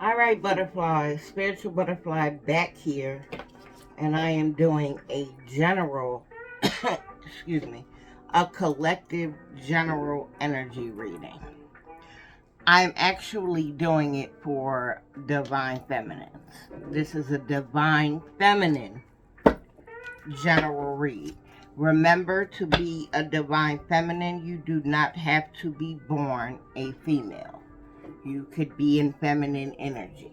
Alright, butterflies, spiritual butterfly back here, and I am doing a general, excuse me, a collective general energy reading. I'm actually doing it for divine feminines. This is a divine feminine general read. Remember, to be a divine feminine, you do not have to be born a female. You could be in feminine energy.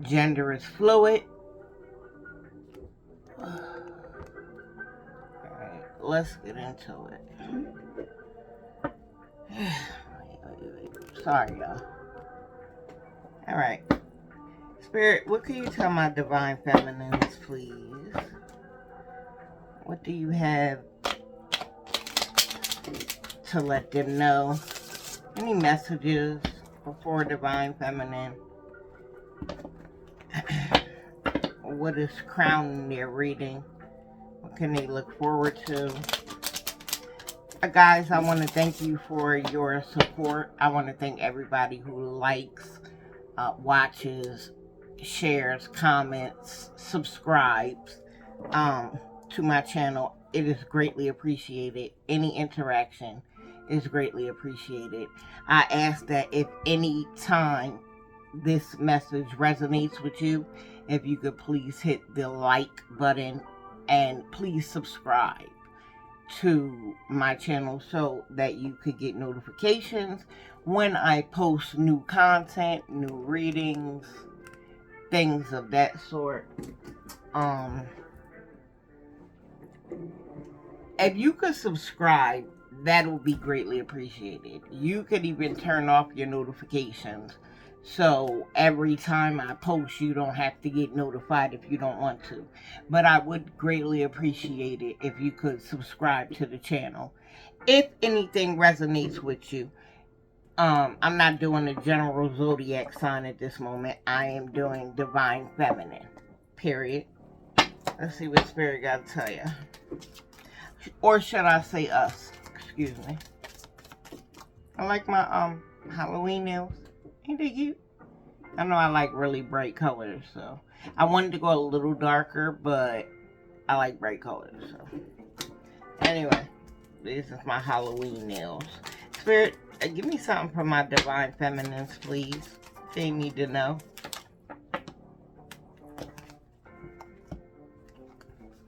Gender is fluid. Alright, let's get into it. Sorry, y'all. Alright. Spirit, what can you tell my divine feminines, please? What do you have to let them know? Any messages before divine feminine? What is crowning their reading? What can they look forward to? Guys, I want to thank you for your support. I want to thank everybody who likes, watches, shares, comments, subscribes to my channel. It is greatly appreciated. Any interaction is greatly appreciated. I ask that if any time this message resonates with you, if you could please hit the like button and please subscribe to my channel so that you could get notifications when I post new content, new readings, things of that sort. If you could subscribe, that will be greatly appreciated. You could even turn off your notifications, so every time I post, you don't have to get notified if you don't want to. But I would greatly appreciate it if you could subscribe to the channel. If anything resonates with you, I'm not doing a general zodiac sign at this moment. I am doing divine feminine, period. Let's see what Spirit got to tell you. Or should I say us? Excuse me. I like my Halloween nails. Ain't they cute? I know I like really bright colors, so I wanted to go a little darker, but I like bright colors. So anyway, this is my Halloween nails. Spirit, give me something for my divine feminines, please. They need to know.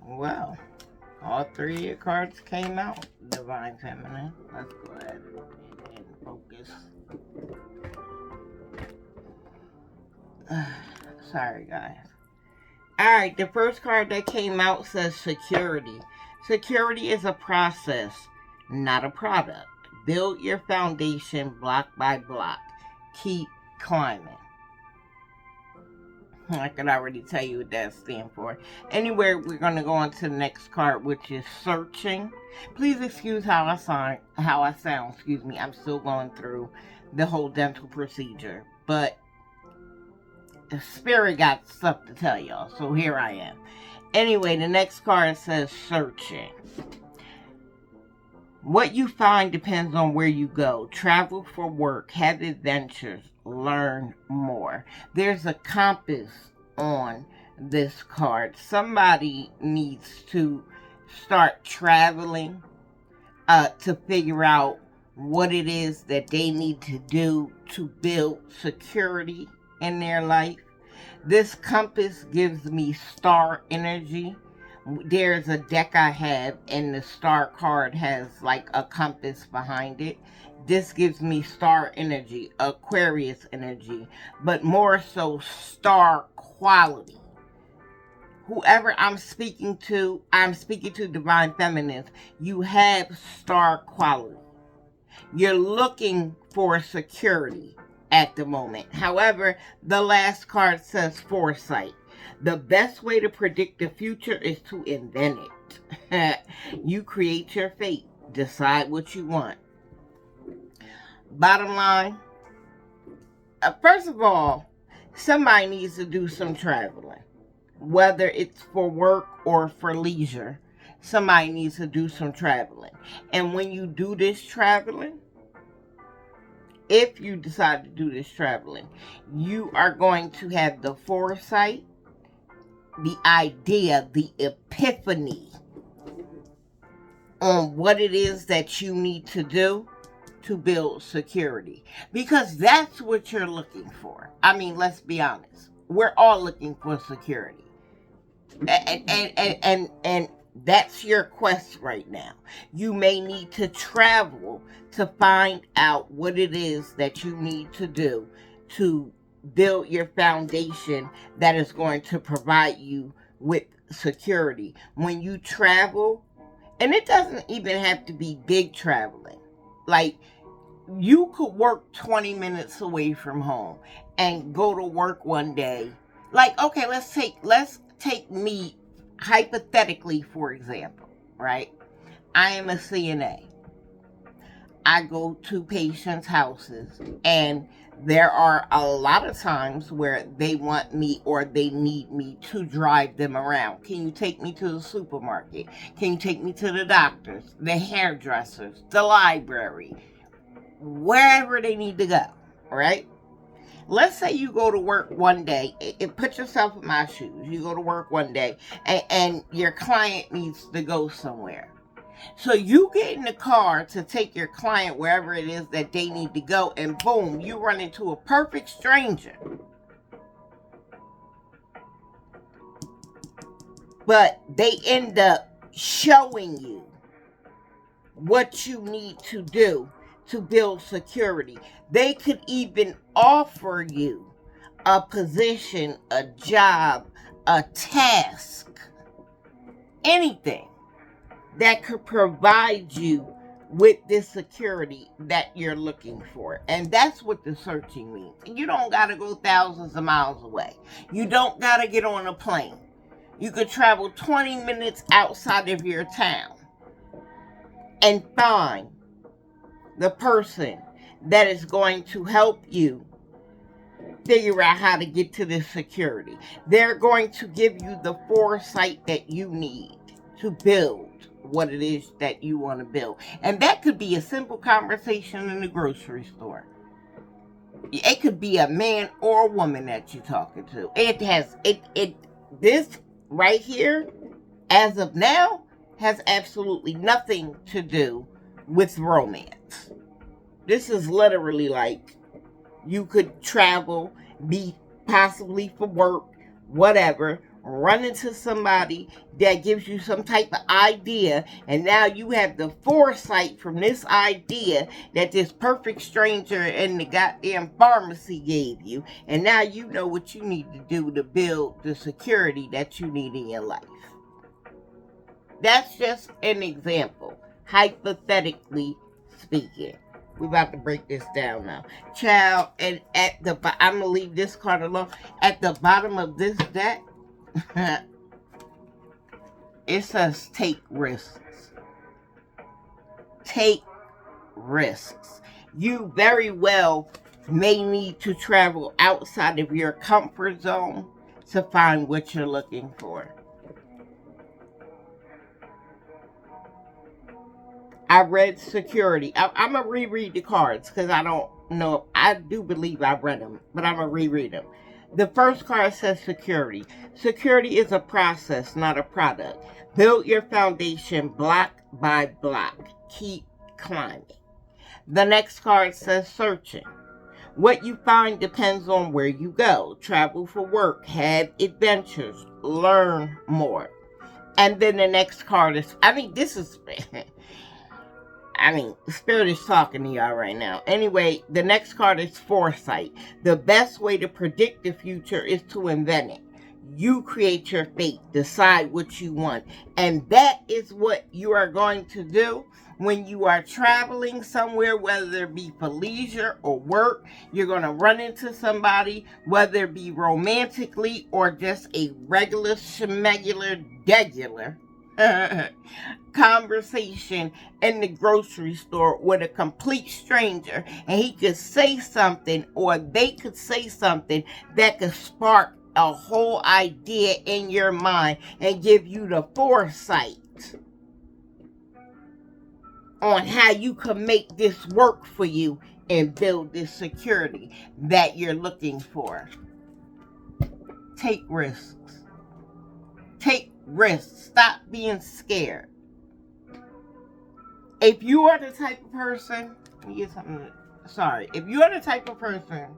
Well, all three of your cards came out, divine feminine. Let's go ahead and focus. Sorry, guys. Alright, the first card that came out says security. Security is a process, not a product. Build your foundation block by block. Keep climbing. I can already tell you what that stands for. Anyway, we're going to go on to the next card, which is searching. Please excuse how I sound. Excuse me. I'm still going through the whole dental procedure, but the Spirit got stuff to tell y'all, so here I am. Anyway, the next card says searching. What you find depends on where you go. Travel for work, have adventures, learn more. There's a compass on this card. Somebody needs to start traveling to figure out what it is that they need to do to build security in their life. This compass gives me star energy. There's a deck I have, and the star card has like a compass behind it. This gives me star energy, Aquarius energy, but more so star quality. Whoever I'm speaking to divine feminines. You have star quality. You're looking for security at the moment. However, the last card says foresight. The best way to predict the future is to invent it. You create your fate. Decide what you want. Bottom line, first of all, somebody needs to do some traveling. Whether it's for work or for leisure, somebody needs to do some traveling. And when you do this traveling, if you decide to do this traveling, you are going to have the foresight, the idea, the epiphany on what it is that you need to do to build security. Because that's what you're looking for. I mean, let's be honest. We're all looking for security. And that's your quest right now. You may need to travel to find out what it is that you need to do to build your foundation that is going to provide you with security. When you travel, and it doesn't even have to be big traveling. Like, you could work 20 minutes away from home and go to work one day. Like, okay, let's take me hypothetically, for example, right? I am a CNA. I go to patients' houses, and there are a lot of times where they want me or they need me to drive them around. Can you take me to the supermarket? Can you take me to the doctors, the hairdressers, the library, wherever they need to go, right? Let's say you go to work one day, and put yourself in my shoes. You go to work one day, and your client needs to go somewhere. So you get in the car to take your client wherever it is that they need to go, and boom, you run into a perfect stranger. But they end up showing you what you need to do to build security. They could even offer you a position, a job, a task, anything that could provide you with this security that you're looking for. And that's what the searching means. You don't got to go thousands of miles away. You don't got to get on a plane. You could travel 20 minutes outside of your town and find the person that is going to help you figure out how to get to this security. They're going to give you the foresight that you need to build what it is that you want to build. And that could be a simple conversation in the grocery store. It could be a man or a woman that you're talking to. This right here, as of now, has absolutely nothing to do with romance. This is literally like you could travel, be possibly for work, whatever, run into somebody that gives you some type of idea, and now you have the foresight from this idea that this perfect stranger in the goddamn pharmacy gave you, and now you know what you need to do to build the security that you need in your life. That's just an example, hypothetically speaking. We're about to break this down now. Child, and I'm going to leave this card alone. At the bottom of this deck, it says take risks. Take risks. You very well may need to travel outside of your comfort zone to find what you're looking for. I read security. I'm going to reread the cards because I don't know. I do believe I read them, but I'm going to reread them. The first card says security. Security is a process, not a product. Build your foundation block by block. Keep climbing. The next card says searching. What you find depends on where you go. Travel for work. Have adventures. Learn more. And then the next card is, Spirit is talking to y'all right now. Anyway, the next card is foresight. The best way to predict the future is to invent it. You create your fate. Decide what you want. And that is what you are going to do when you are traveling somewhere, whether it be for leisure or work. You're going to run into somebody, whether it be romantically or just a regular, schmegular, degular conversation in the grocery store with a complete stranger, and he could say something or they could say something that could spark a whole idea in your mind and give you the foresight on how you can make this work for you and build this security that you're looking for. Take risks. Take risks. Stop being scared. If you are the type of person, let me get something. Sorry. If you are the type of person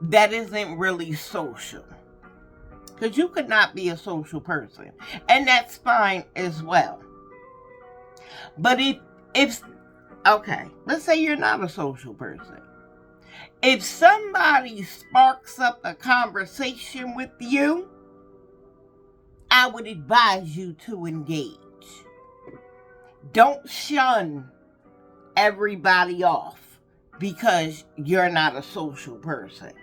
that isn't really social, because you could not be a social person, and that's fine as well. But if okay, let's say you're not a social person. If somebody sparks up a conversation with you, I would advise you to engage. Don't shun everybody off because you're not a social person.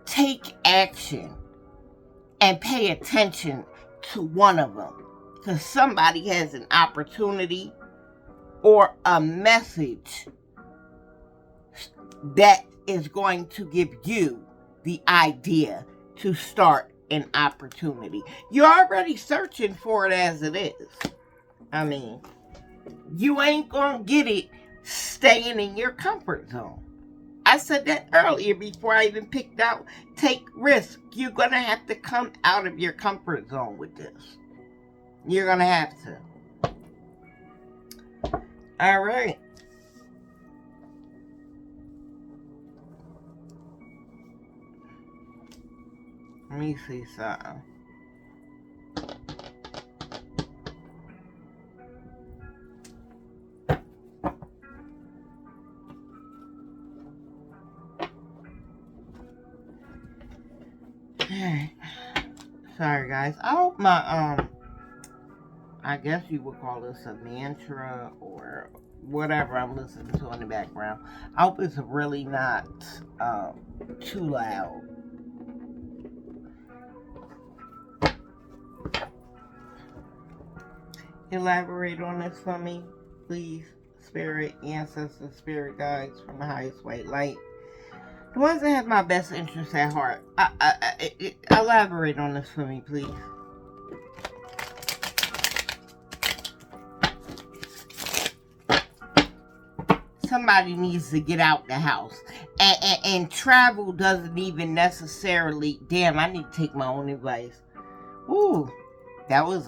Take action and pay attention to one of them, because somebody has an opportunity or a message that is going to give you the idea to start an opportunity. You're already searching for it as it is. I mean, you ain't gonna get it staying in your comfort zone. I said that earlier before I even picked out take risk. You're gonna have to come out of your comfort zone with this. You're gonna have to. All right. Let me see something. Sorry guys. I hope my I guess you would call this a mantra or whatever I'm listening to in the background. I hope it's really not too loud. Elaborate on this for me, please. Spirit, ancestors, spirit guides from the highest white light. The ones that have my best interests at heart. Elaborate on this for me, please. Somebody needs to get out the house. And travel doesn't even necessarily... Damn, I need to take my own advice. Ooh, that was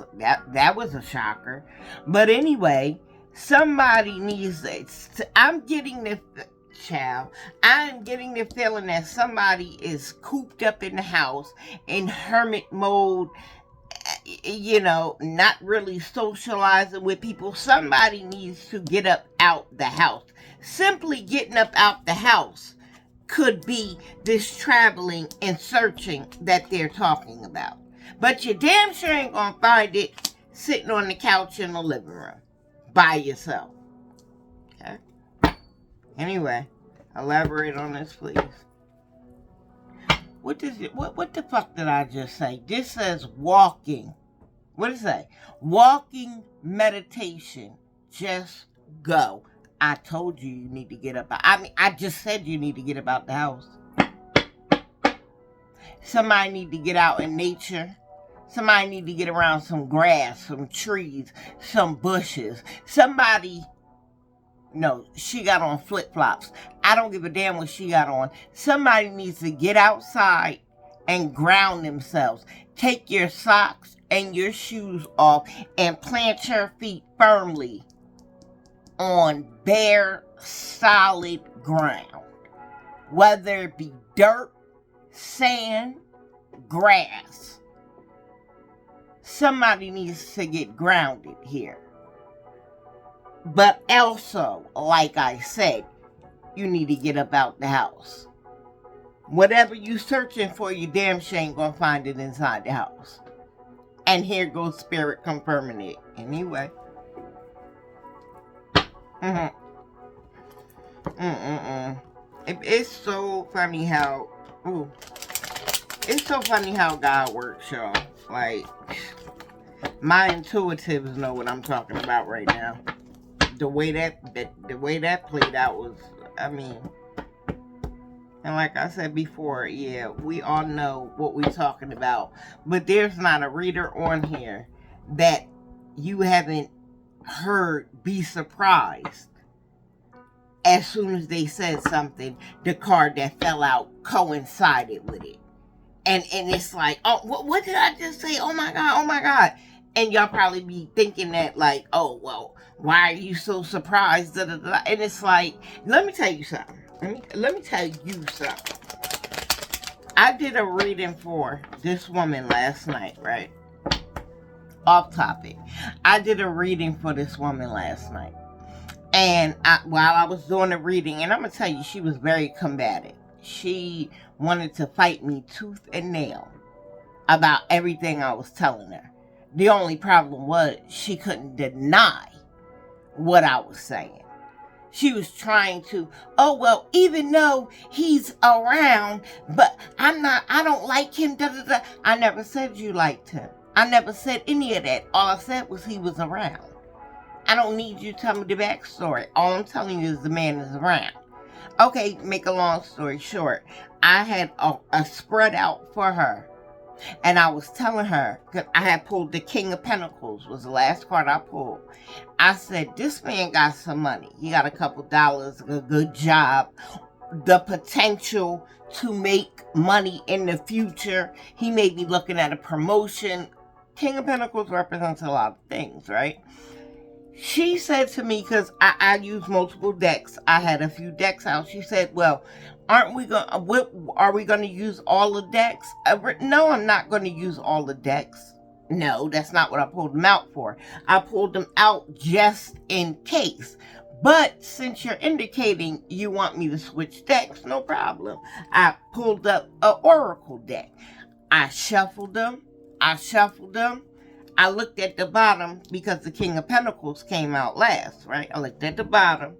a shocker. But anyway, somebody needs to... I'm getting the feeling that somebody is cooped up in the house in hermit mode, you know, not really socializing with people. Somebody needs to get up out the house. Simply getting up out the house could be this traveling and searching that they're talking about. But you damn sure ain't gonna find it sitting on the couch in the living room by yourself. Okay? Anyway, elaborate on this, please. What the fuck did I just say? This says walking. What does it say? Walking meditation. Just go. I told you need to get up. I just said you need to get up out the house. Somebody need to get out in nature. Somebody need to get around some grass, some trees, some bushes. Somebody... No, she got on flip-flops. I don't give a damn what she got on. Somebody needs to get outside and ground themselves. Take your socks and your shoes off and plant your feet firmly on bare, solid ground. Whether it be dirt, sand, grass. Somebody needs to get grounded here. But also, like I said, you need to get up out the house. Whatever you searching for, you damn sure ain't gonna find it inside the house. And here goes Spirit confirming it. Anyway. It's so funny how... Ooh. It's so funny how God works, y'all. Like, my intuitives know what I'm talking about right now. The way that played out was, I mean, and like I said before, yeah, we all know what we're talking about, but there's not a reader on here that you haven't heard be surprised as soon as they said something, the card that fell out coincided with it. And it's like, oh, what did I just say? Oh my God, oh my God. And y'all probably be thinking that like, oh, well, why are you so surprised? Da, da, da. And it's like, let me tell you something. Let me tell you something. I did a reading for this woman last night, right? Off topic. I did a reading for this woman last night. And while I was doing the reading, and I'm going to tell you, she was very combative. She wanted to fight me tooth and nail about everything I was telling her. The only problem was she couldn't deny what I was saying. She was trying to, oh, well, even though he's around, but I don't like him, da, da, da. I never said you liked him. I never said any of that. All I said was he was around. I don't need you to tell me the backstory. All I'm telling you is the man is around. Okay, make a long story short. I had a spread out for her. And I was telling her, because I had pulled the King of Pentacles, was the last card I pulled. I said, this man got some money. He got a couple dollars, a good job, the potential to make money in the future. He may be looking at a promotion. King of Pentacles represents a lot of things, right? She said to me, because I use multiple decks, I had a few decks out. She said, well, are we going to use all the decks? No, I'm not going to use all the decks. No, that's not what I pulled them out for. I pulled them out just in case. But since you're indicating you want me to switch decks, no problem. I pulled up an Oracle deck. I shuffled them. I looked at the bottom because the King of Pentacles came out last, right? I looked at the bottom.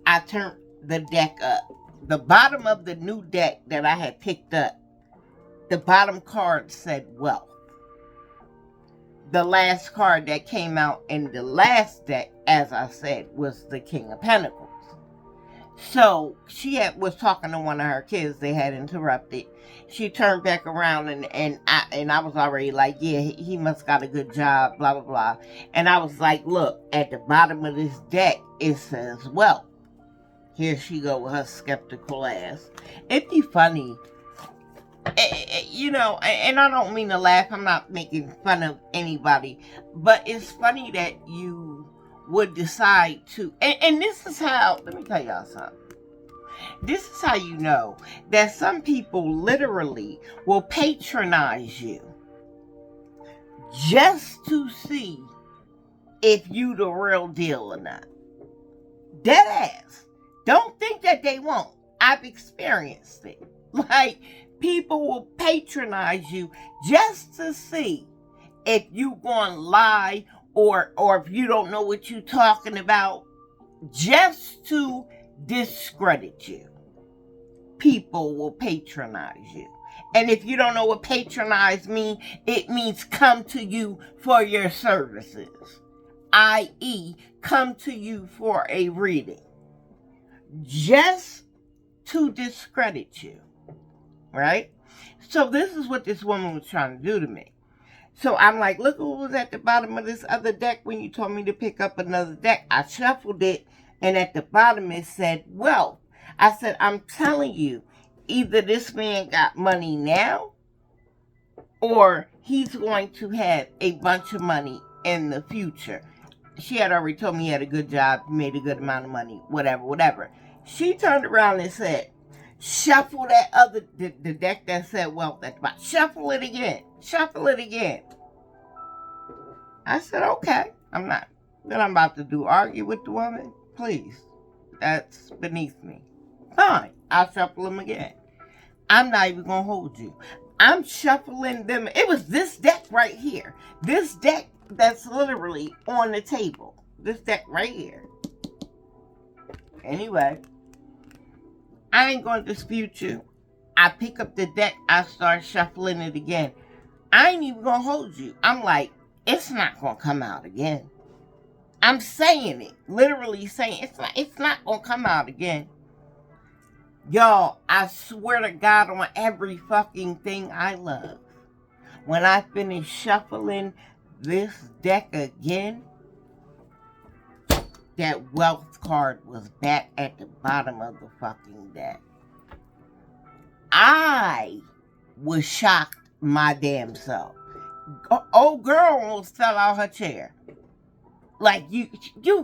I turned the deck up. The bottom of the new deck that I had picked up, the bottom card said wealth. The last card that came out in the last deck, as I said, was the King of Pentacles. So she was talking to one of her kids. They had interrupted. She turned back around and I was already like, yeah, he must got a good job, blah, blah, blah. And I was like, look, at the bottom of this deck, it says wealth. Here she go with her skeptical ass. It'd be funny, you know, and I don't mean to laugh. I'm not making fun of anybody. But it's funny that you would decide to, and this is how, let me tell y'all something. This is how you know that some people literally will patronize you just to see if you the real deal or not. Dead ass. Don't think that they won't. I've experienced it. Like, people will patronize you just to see if you gonna lie or if you don't know what you're talking about, just to discredit you. People will patronize you. And if you don't know what patronize means, it means come to you for your services. i.e., come to you for a reading. Just to discredit you. Right? So this is what this woman was trying to do to me. So I'm like, look who was at the bottom of this other deck when you told me to pick up another deck. I shuffled it, and at the bottom it said wealth. I said, I'm telling you, either this man got money now, or he's going to have a bunch of money in the future. She had already told me he had a good job, made a good amount of money, whatever. She turned around and said, shuffle that other, the deck that said wealth at the bottom. Shuffle it again. I said, okay. I'm not. Then I'm about to argue with the woman. Please. That's beneath me. Fine. I'll shuffle them again. I'm not even going to hold you. I'm shuffling them. It was this deck right here. This deck that's literally on the table. This deck right here. Anyway. I ain't going to dispute you. I pick up the deck. I start shuffling it again. I ain't even going to hold you. I'm like, it's not going to come out again. I'm saying it. Literally saying it's not going to come out again. Y'all, I swear to God on every fucking thing I love. When I finish shuffling this deck again, that wealth card was back at the bottom of the fucking deck. I was shocked my damn self. Old girl almost fell out her chair. Like, you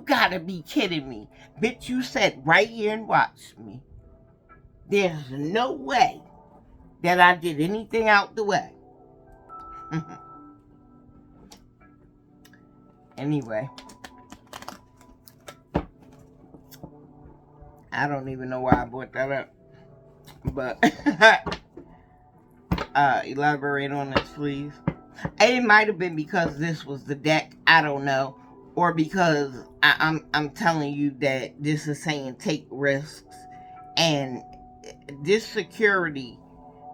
gotta be kidding me. Bitch, you sat right here and watched me. There's no way that I did anything out the way. Anyway. I don't even know why I brought that up. But, elaborate on this, please. It might have been because this was the deck. I don't know. Or because I'm telling you that this is saying take risks. And this security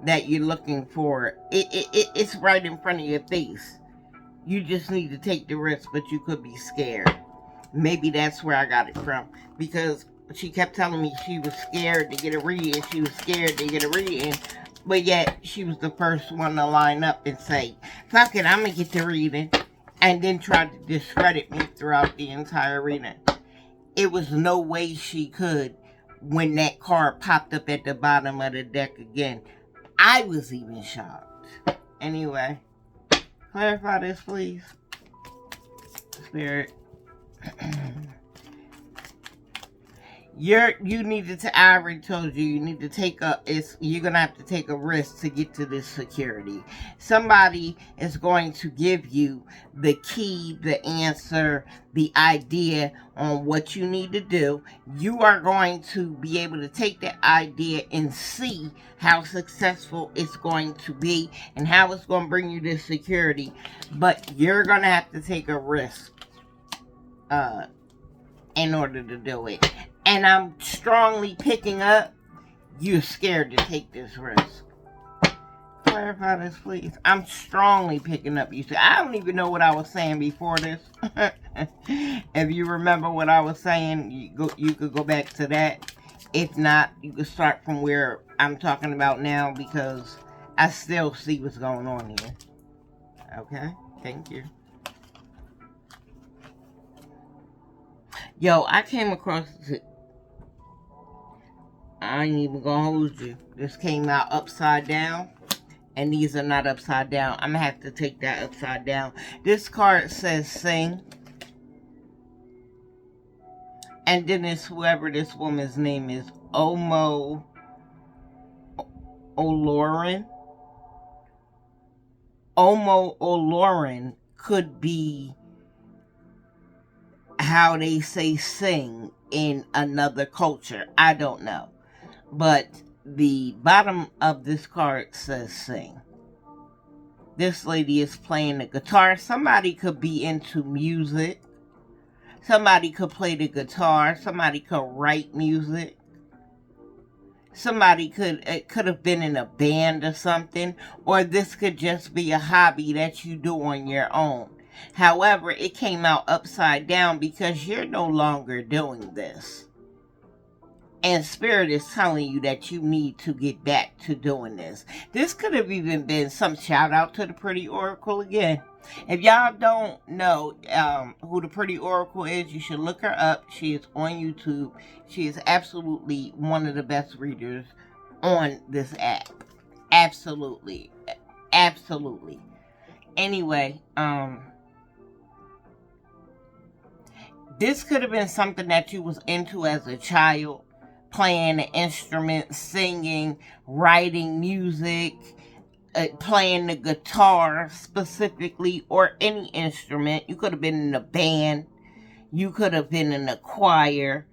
that you're looking for, it's right in front of your face. You just need to take the risk, but you could be scared. Maybe that's where I got it from. Because she kept telling me she was scared to get a reading. She was scared to get a reading. But yet, she was the first one to line up and say, fuck it, I'm going to get the reading. And then tried to discredit me throughout the entire reading. It was no way she could when that card popped up at the bottom of the deck again. I was even shocked. Anyway, clarify this, please. Spirit. You needed to, I already told you, you need to take you're going to have to take a risk to get to this security. Somebody is going to give you the key, the answer, the idea on what you need to do. You are going to be able to take that idea and see how successful it's going to be and how it's going to bring you this security. But you're going to have to take a risk in order to do it. And I'm strongly picking up, you're scared to take this risk. Clarify this, please. I'm strongly picking up. You see, I don't even know what I was saying before this. If you remember what I was saying, you could go back to that. If not, you could start from where I'm talking about now, because I still see what's going on here. Okay? Thank you. Yo, I came across... I ain't even gonna hold you. This came out upside down. And these are not upside down. I'm gonna have to take that upside down. This card says sing. And then it's whoever this woman's name is. Omo Olorin. Omo Olorin could be how they say sing in another culture. I don't know. But the bottom of this card says sing. This lady is playing the guitar. Somebody could be into music. Somebody could play the guitar. Somebody could write music. Somebody it could have been in a band or something. Or this could just be a hobby that you do on your own. However, it came out upside down because you're no longer doing this. And Spirit is telling you that you need to get back to doing this. This could have even been some shout out to the Pretty Oracle again. If y'all don't know who the Pretty Oracle is, you should look her up. She is on YouTube. She is absolutely one of the best readers on this app. Absolutely. Absolutely. Anyway, this could have been something that you was into as a child. Playing an instrument, singing, writing music, playing the guitar specifically, or any instrument. You could have been in a band. You could have been in a choir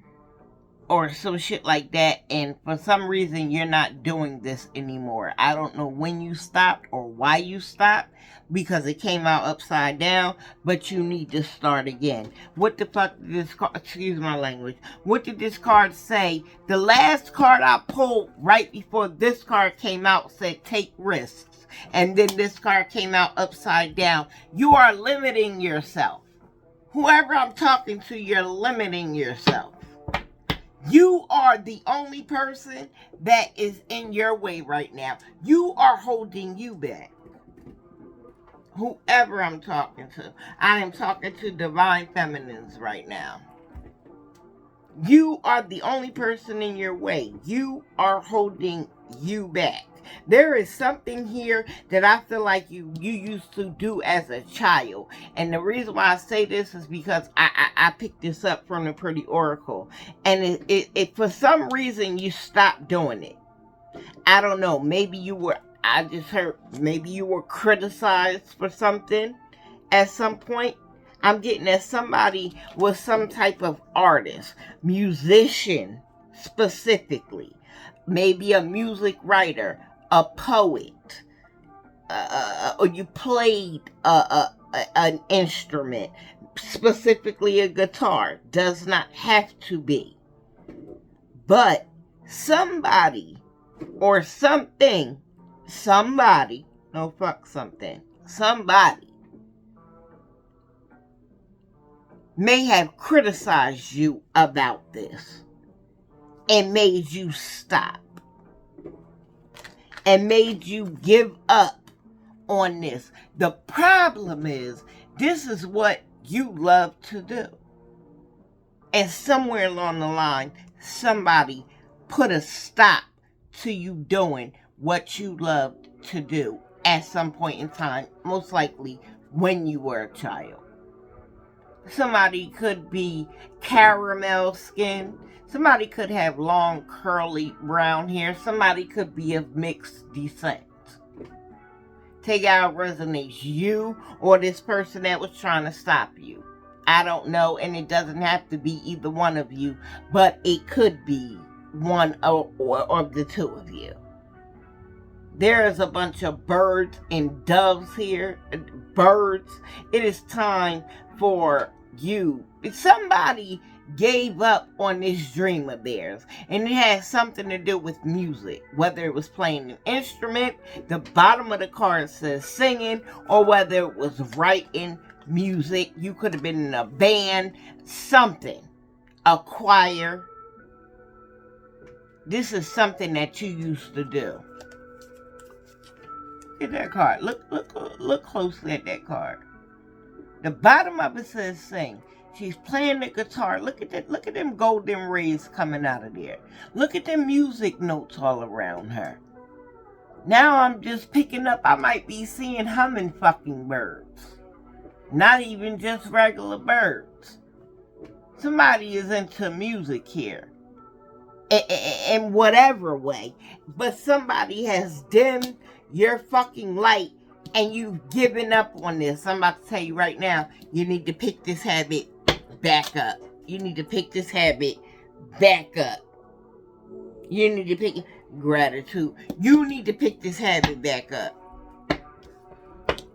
or some shit like that. And for some reason, you're not doing this anymore. I don't know when you stopped or why you stopped, because it came out upside down, but you need to start again. What the fuck did this card, excuse my language, what did this card say? The last card I pulled right before this card came out said take risks. And then this card came out upside down. You are limiting yourself. Whoever I'm talking to, you're limiting yourself. You are the only person that is in your way right now. You are holding you back. Whoever I'm talking to. I am talking to divine feminines right now. You are the only person in your way. You are holding you back. There is something here that I feel like you used to do as a child. And the reason why I say this is because I picked this up from the Pretty Oracle. And it for some reason you stopped doing it. I don't know. Maybe you were, I just heard, maybe you were criticized for something at some point. I'm getting that somebody was some type of artist, musician specifically, maybe a music writer, a poet, or you played an instrument, specifically a guitar. Does not have to be. But somebody or something, somebody, no fuck something, somebody may have criticized you about this and made you stop and made you give up on this. The problem is, this is what you love to do. And somewhere along the line, somebody put a stop to you doing what you loved to do at some point in time, most likely when you were a child. Somebody could be caramel skin. Somebody could have long, curly, brown hair. Somebody could be of mixed descent. Take out resonates, you or this person that was trying to stop you. I don't know, and it doesn't have to be either one of you, but it could be one or the two of you. There is a bunch of birds and doves here. Birds. It is time for you. Somebody gave up on this dream of theirs, and it has something to do with music, whether it was playing an instrument, the bottom of the card says singing, or whether it was writing music. You could have been in a band, something, a choir. This is something that you used to do. Look at that card. Look closely at that card. The bottom of it says sing. She's playing the guitar. Look at that. Look at them golden rays coming out of there. Look at them music notes all around her. Now I'm just picking up, I might be seeing humming fucking birds. Not even just regular birds. Somebody is into music here. In whatever way. But somebody has dimmed your fucking light and you've given up on this. I'm about to tell you right now, you need to pick this habit back up. You need to pick this habit back up. You need to pick gratitude. You need to pick this habit back up.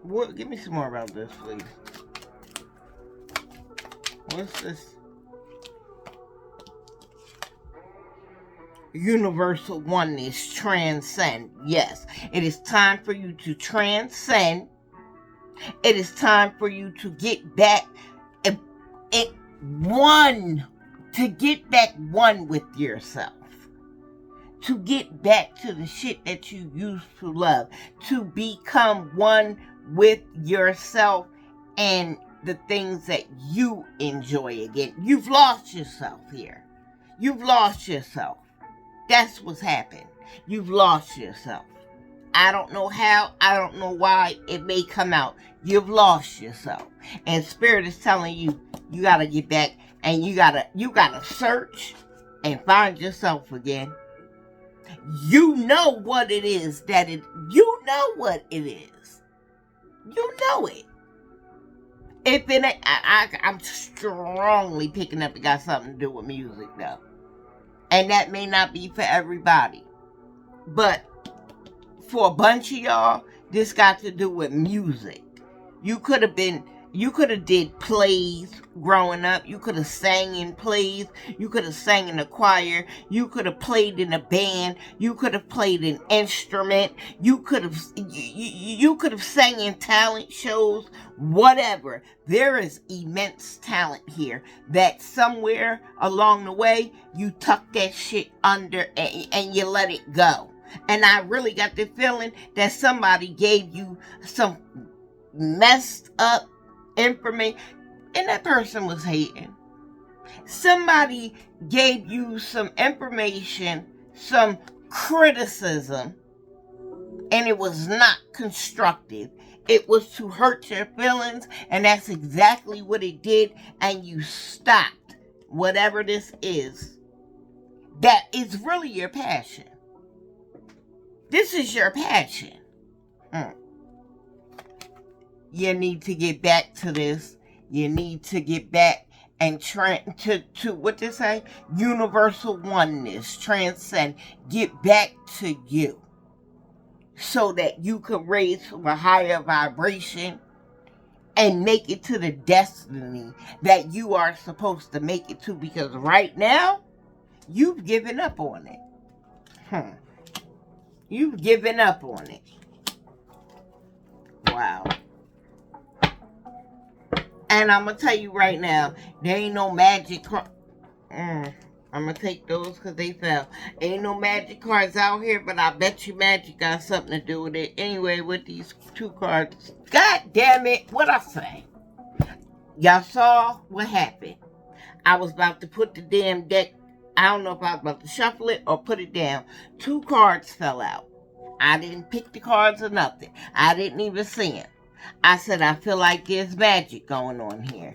What? Give me some more about this, please. What's this? Universal oneness, transcend. Yes, it is time for you to transcend. It is time for you to get back one with yourself. To get back to the shit that you used to love. To become one with yourself and the things that you enjoy again. You've lost yourself here. You've lost yourself. That's what's happened. You've lost yourself. I don't know how. I don't know why. It may come out. You've lost yourself. And Spirit is telling you, you got to get back and you got to search and find yourself again. You know what it is you know what it is. You know it. If it ain't, I'm strongly picking up it got something to do with music though. And that may not be for everybody. But for a bunch of y'all, this got to do with music. You could have did plays growing up. You could have sang in plays. You could have sang in a choir. You could have played in a band. You could have played an instrument. You could have sang in talent shows. Whatever. There is immense talent here that somewhere along the way you tuck that shit under and you let it go. And I really got the feeling that somebody gave you some messed up information, and that person was hating. Somebody gave you some information, some criticism, and it was not constructive. It was to hurt your feelings, and that's exactly what it did, and you stopped whatever this is. That is really your passion. This is your passion. You need to get back to this. You need to get back and to what they say? Universal oneness. Transcend. Get back to you. So that you can raise to a higher vibration and make it to the destiny that you are supposed to make it to. Because right now, you've given up on it. You've given up on it. Wow. And I'm going to tell you right now, there ain't no magic card. I'm going to take those because they fell. Ain't no magic cards out here, but I bet you magic got something to do with it. Anyway, with these two cards. God damn it. What I say? Y'all saw what happened. I was about to put the damn deck. I don't know if I was about to shuffle it or put it down. Two cards fell out. I didn't pick the cards or nothing. I didn't even see them. I said, I feel like there's magic going on here.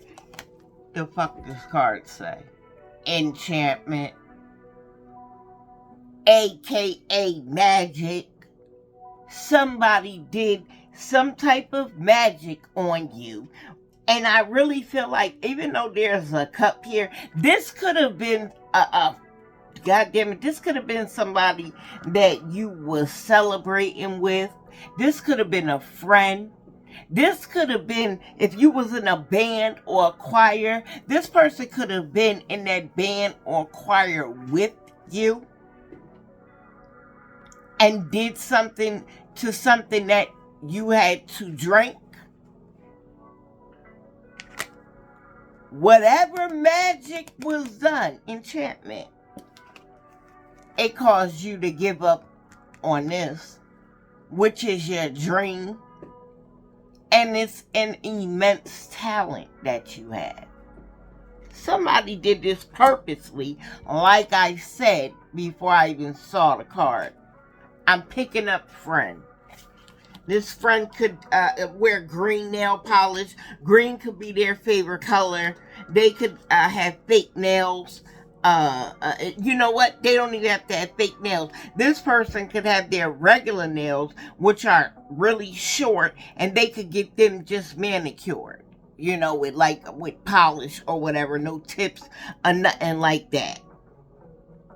The fuck does card say? Enchantment, aka magic. Somebody did some type of magic on you. And I really feel like, even though there's a cup here, this could have been God damn it, this could have been somebody that you were celebrating with. This could have been a friend. This could have been, if you was in a band or a choir, this person could have been in that band or choir with you and did something to something that you had to drink. Whatever magic was done, enchantment, it caused you to give up on this, which is your dream. And it's an immense talent that you have. Somebody did this purposely, like I said before I even saw the card. I'm picking up friend. This friend could wear green nail polish. Green could be their favorite color. They could have fake nails. You know what? They don't even have to have fake nails. This person could have their regular nails, which are really short, and they could get them just manicured. You know, with polish or whatever, no tips or nothing like that.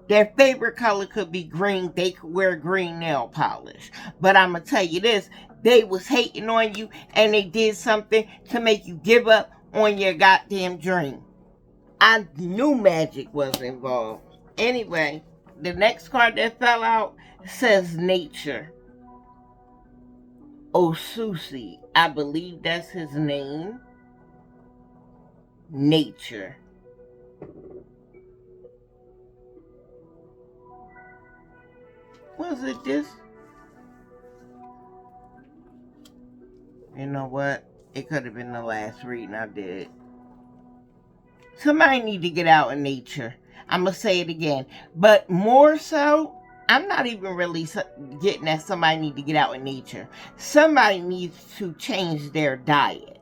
Their favorite color could be green. They could wear green nail polish. But I'm going to tell you this. They was hating on you, and they did something to make you give up on your goddamn dream. I knew magic was involved. Anyway, the next card that fell out says nature. Osusi, I believe that's his name. Nature. Was it this? You know what? It could have been the last reading I did. Somebody need to get out in nature. I'm going to say it again. But more so, I'm not even really getting that somebody need to get out in nature. Somebody needs to change their diet.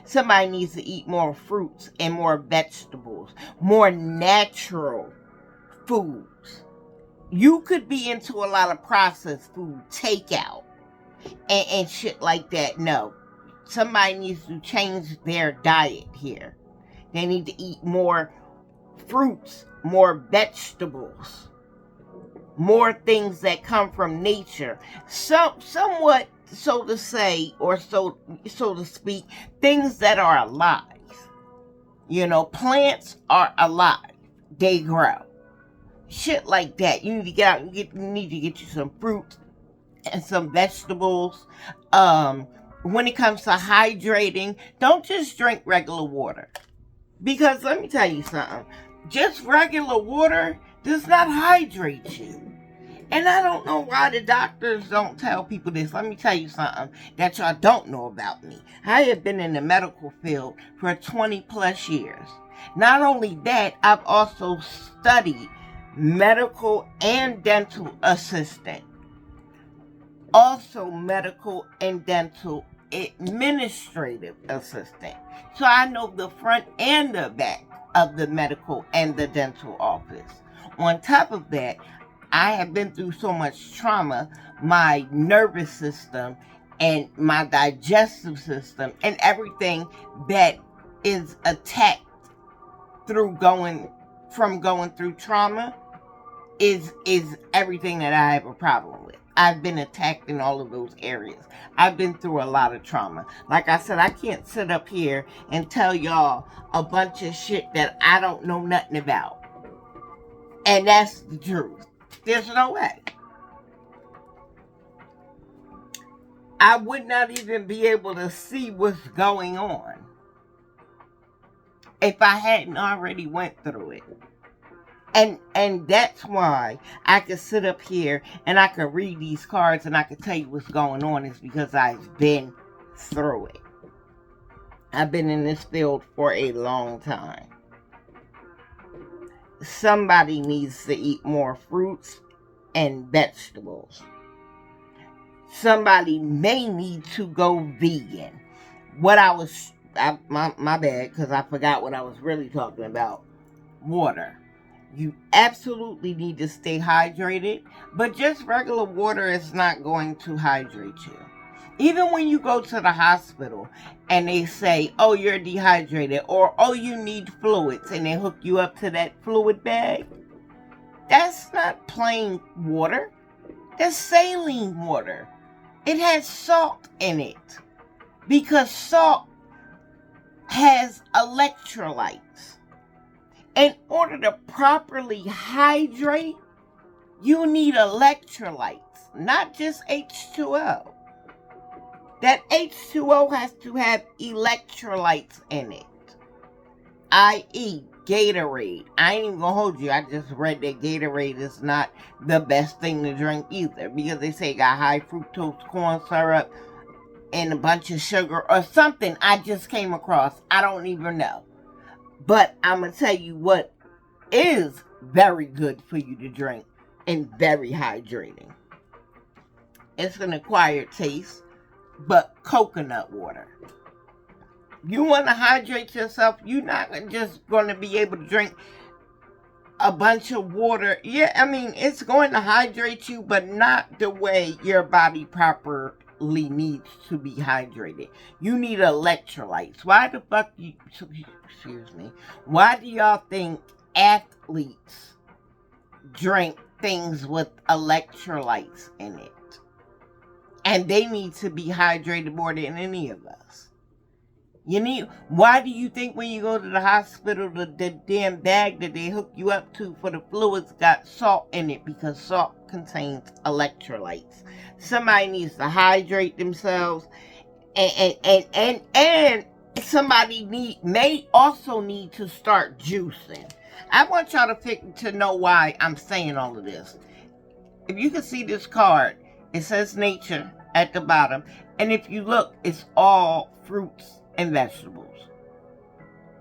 Somebody needs to eat more fruits and more vegetables. More natural foods. You could be into a lot of processed food, takeout, and shit like that. No. Somebody needs to change their diet here. They need to eat more fruits, more vegetables, more things that come from nature. Somewhat, so to say, or so to speak, things that are alive. You know, plants are alive. They grow. Shit like that. You need to get out and need to get you some fruit and some vegetables. When it comes to hydrating, don't just drink regular water. Because let me tell you something. Just regular water does not hydrate you. And I don't know why the doctors don't tell people this. Let me tell you something that y'all don't know about me. I have been in the medical field for 20 plus years. Not only that, I've also studied medical and dental assistant. Also medical and dental administrative assistant. So I know the front and the back of the medical and the dental office. On top of that, I have been through so much trauma, my nervous system and my digestive system and everything that is attacked through going through trauma is everything that I have a problem with. I've been attacked in all of those areas. I've been through a lot of trauma. Like I said, I can't sit up here and tell y'all a bunch of shit that I don't know nothing about. And that's the truth. There's no way. I would not even be able to see what's going on if I hadn't already went through it. And that's why I could sit up here and I could read these cards and I could tell you what's going on, is because I've been through it. I've been in this field for a long time. Somebody needs to eat more fruits and vegetables. Somebody may need to go vegan. My bad, because I forgot what I was really talking about. Water. You absolutely need to stay hydrated, but just regular water is not going to hydrate you. Even when you go to the hospital and they say, oh, you're dehydrated, or oh, you need fluids, and they hook you up to that fluid bag, that's not plain water. That's saline water. It has salt in it because salt has electrolytes. In order to properly hydrate, you need electrolytes, not just H2O. That H2O has to have electrolytes in it, i.e. Gatorade. I ain't even gonna hold you. I just read that Gatorade is not the best thing to drink either, because they say it got high fructose corn syrup and a bunch of sugar or something I just came across. I don't even know. But I'm going to tell you what is very good for you to drink and very hydrating. It's an acquired taste, but coconut water. You want to hydrate yourself, you're not just going to be able to drink a bunch of water. Yeah, I mean, it's going to hydrate you, but not the way your body properly needs to be hydrated. You need electrolytes. Why the fuck why do y'all think athletes drink things with electrolytes in it? And they need to be hydrated more than any of us. Why do you think when you go to the hospital, the damn bag that they hook you up to for the fluids got salt in it? Because salt contains electrolytes. Somebody needs to hydrate themselves, and somebody may also need to start juicing. I want y'all to know why I'm saying all of this. If you can see this card, it says nature at the bottom, and if you look, it's all fruits and vegetables.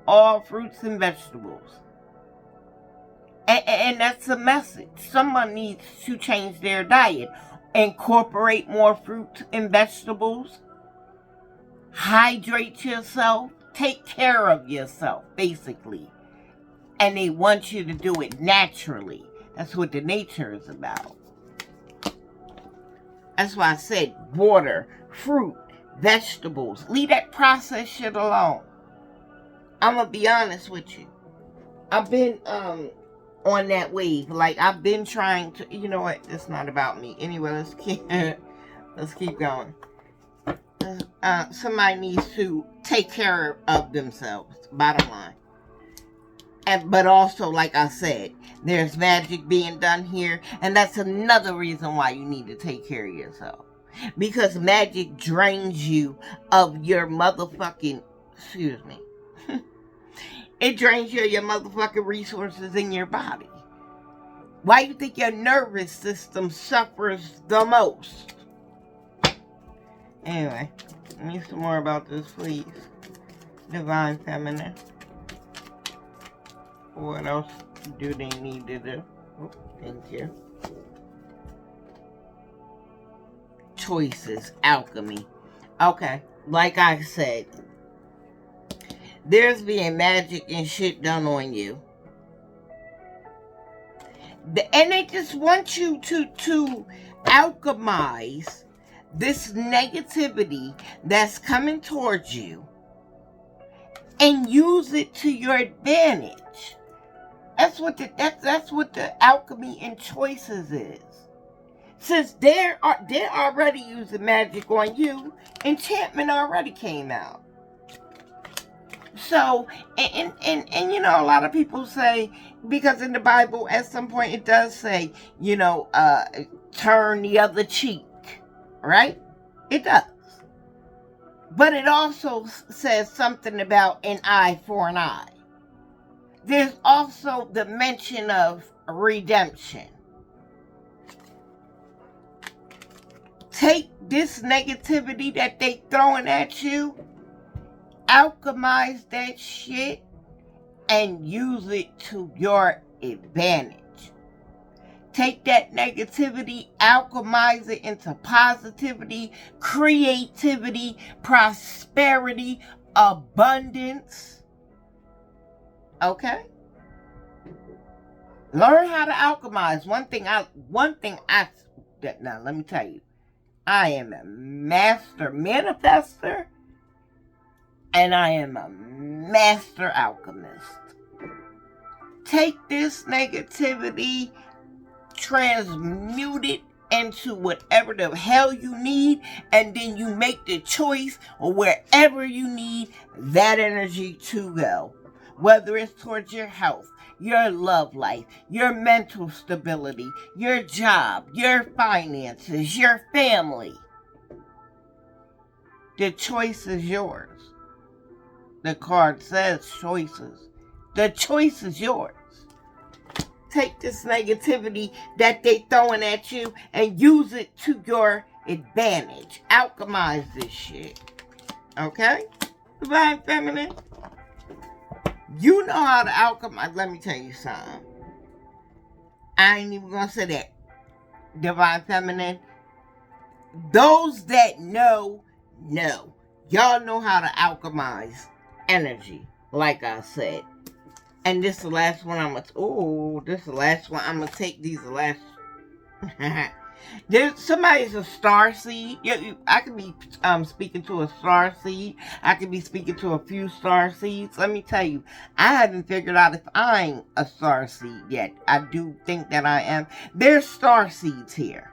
All fruits and vegetables. And that's a message. Someone needs to change their diet. Incorporate more fruits and vegetables. Hydrate yourself. Take care of yourself, basically. And they want you to do it naturally. That's what the nature is about. That's why I said water, fruit, vegetables. Leave that processed shit alone. I'm going to be honest with you. I've been on that wave. Like, I've been trying to, you know what? It's not about me. Anyway, let's keep going. Somebody needs to take care of themselves, bottom line. But also, like I said, there's magic being done here, and that's another reason why you need to take care of yourself. Because magic drains you of your motherfucking, it drains you of your motherfucking resources in your body. Why do you think your nervous system suffers the most? Anyway, give me some more about this, please. Divine Feminine. What else do they need to do? Oh, thank you. Choices, alchemy. Okay, like I said, there's being magic and shit done on you. And they just want you to alchemize this negativity that's coming towards you and use it to your advantage. That's what the alchemy and choices is. Since they're already using magic on you, enchantment already came out. So, and you know, a lot of people say, because in the Bible at some point it does say, you know, turn the other cheek, right? It does. But it also says something about an eye for an eye. There's also the mention of redemption. Take this negativity that they throwing at you, alchemize that shit, and use it to your advantage. Take that negativity, alchemize it into positivity, creativity, prosperity, abundance. Okay? Learn how to alchemize. Now let me tell you, I am a master manifester and I am a master alchemist. Take this negativity, transmute it into whatever the hell you need, and then you make the choice of wherever you need that energy to go. Whether it's towards your health, your love life, your mental stability, your job, your finances, your family. The choice is yours. The card says choices. The choice is yours. Take this negativity that they throwing at you and use it to your advantage. Alchemize this shit. Okay? Divine Feminine. You know how to alchemize. Let me tell you something. I ain't even gonna say that. Divine Feminine. Those that know. Y'all know how to alchemize energy. Like I said. And this is the last one I'm gonna take these the last. Somebody's a star seed. I could be speaking to a star seed. I could be speaking to a few star seeds. Let me tell you, I haven't figured out if I'm a star seed yet. I do think that I am. There's star seeds here.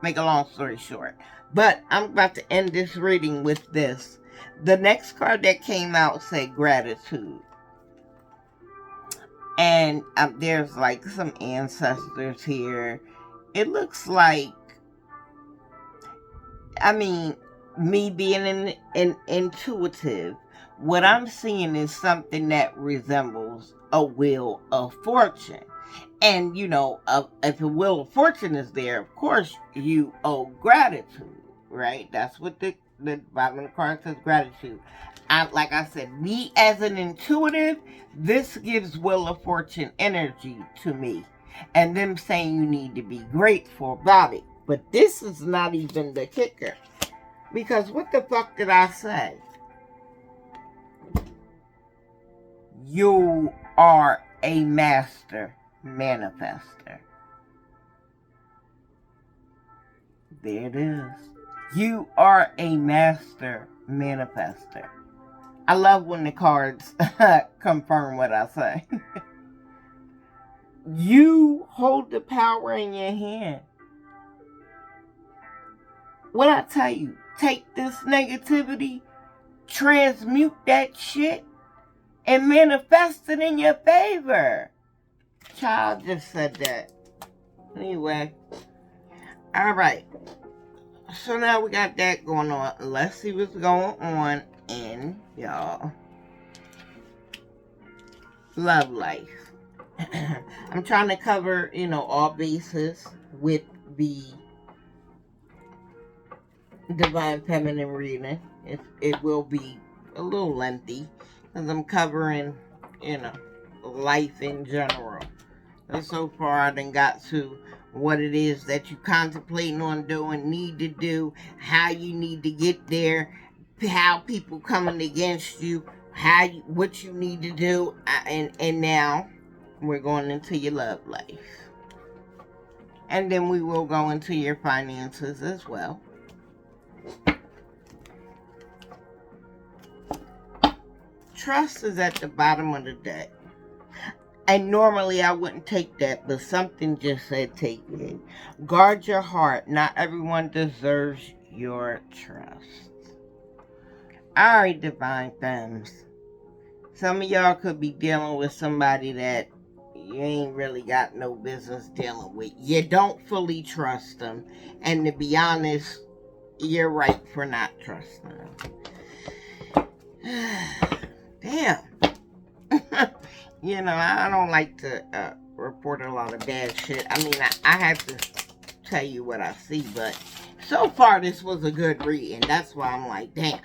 Make a long story short. But I'm about to end this reading with this. The next card that came out said gratitude. And there's like some ancestors here. It looks like, me being an intuitive, what I'm seeing is something that resembles a wheel of fortune. And, you know, if a wheel of fortune is there, of course, you owe gratitude, right? That's what the bottom of the card says, gratitude. Like I said, me as an intuitive, this gives Wheel of Fortune energy to me. And them saying you need to be grateful about it. But this is not even the kicker. Because what the fuck did I say? You are a master manifester. There it is. You are a master manifester. I love when the cards confirm what I say. You hold the power in your hand. What I tell you, take this negativity, transmute that shit, and manifest it in your favor. Child just said that. Anyway. Alright. So now we got that going on. Let's see what's going on in y'all love life. I'm trying to cover, all bases with the Divine Feminine reading. It will be a little lengthy because I'm covering, life in general. And so far, I done got to what it is that you contemplating on doing, need to do, how you need to get there, how people coming against you, what you need to do, and now we're going into your love life, and then we will go into your finances as well. Trust is at the bottom of the deck. And normally I wouldn't take that, but something just said take it. Guard your heart. Not everyone deserves your trust. Alright, Divine Femmes. Some of y'all could be dealing with somebody that you ain't really got no business dealing with. You don't fully trust them. And to be honest, you're right for not trusting them. Damn. I don't like to report a lot of bad shit. I mean, I have to tell you what I see, but so far this was a good reading. That's why I'm like, damn.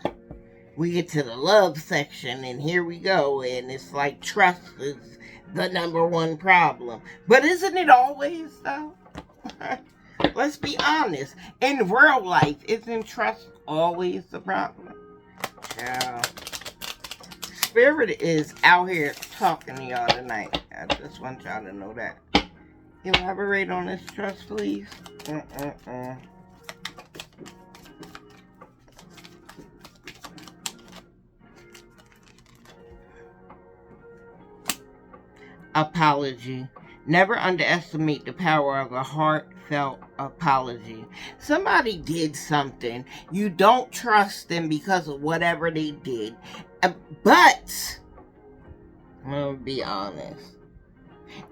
We get to the love section, and here we go, and it's like trust is the number one problem. But isn't it always, though? Let's be honest. In real life, isn't trust always the problem? Yeah. Spirit is out here talking to y'all tonight. I just want y'all to know that. Elaborate on this trust, please. Apology. Never underestimate the power of a heartfelt apology. Somebody did something. You don't trust them because of whatever they did. But, I'm going to be honest.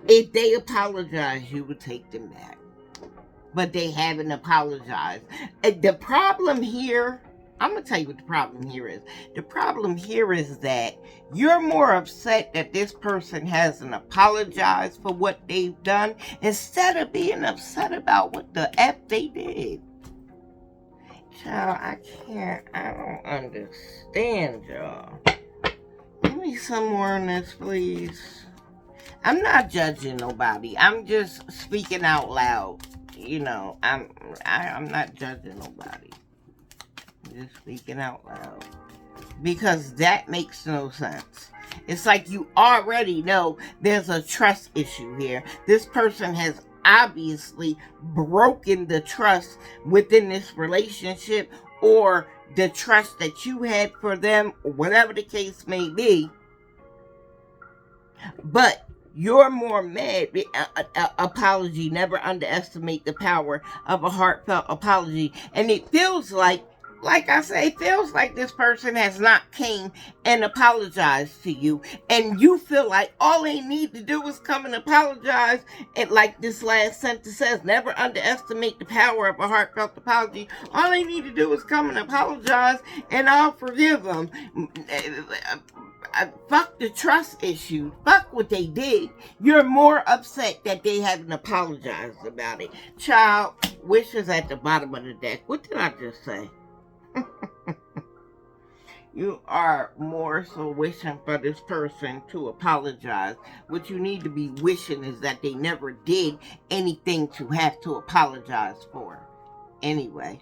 If they apologize, you would take them back. But they haven't apologized. The problem here, I'm going to tell you what the problem here is. The problem here is that you're more upset that this person hasn't apologized for what they've done instead of being upset about what the F they did. Child, I don't understand, y'all. Give me some more on this, please. I'm not judging nobody. I'm just speaking out loud. I'm not judging nobody. I'm just speaking out loud. Because that makes no sense. It's like you already know there's a trust issue here. This person has obviously broken the trust within this relationship, or the trust that you had for them, or whatever the case may be. But you're more mad. Apology. Never underestimate the power of a heartfelt apology. And it feels like I say, it feels like this person has not came and apologized to you. And you feel like all they need to do is come and apologize. And like this last sentence says, never underestimate the power of a heartfelt apology. All they need to do is come and apologize, and I'll forgive them. Fuck the trust issue. Fuck what they did. You're more upset that they haven't apologized about it. Child, wishes at the bottom of the deck. What did I just say? You are more so wishing for this person to apologize. What you need to be wishing is that they never did anything to have to apologize for. Anyway,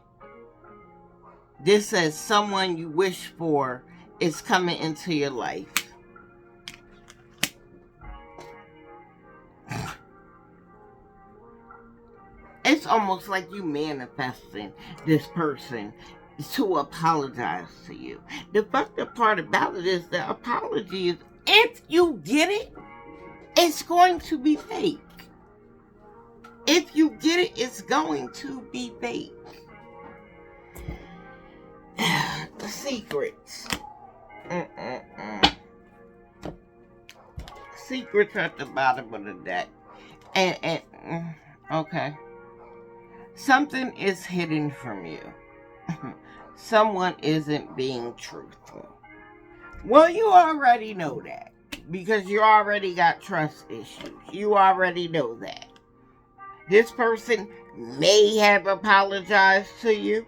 this says someone you wish for is coming into your life. It's almost like you manifesting this person to apologize to you. The fucked up part about it is the apology is, if you get it, it's going to be fake. If you get it, it's going to be fake. The secrets. Secrets at the bottom of the deck. And okay. Something is hidden from you. Someone isn't being truthful. Well, you already know that. because you already got trust issues. You already know that. This person may have apologized to you.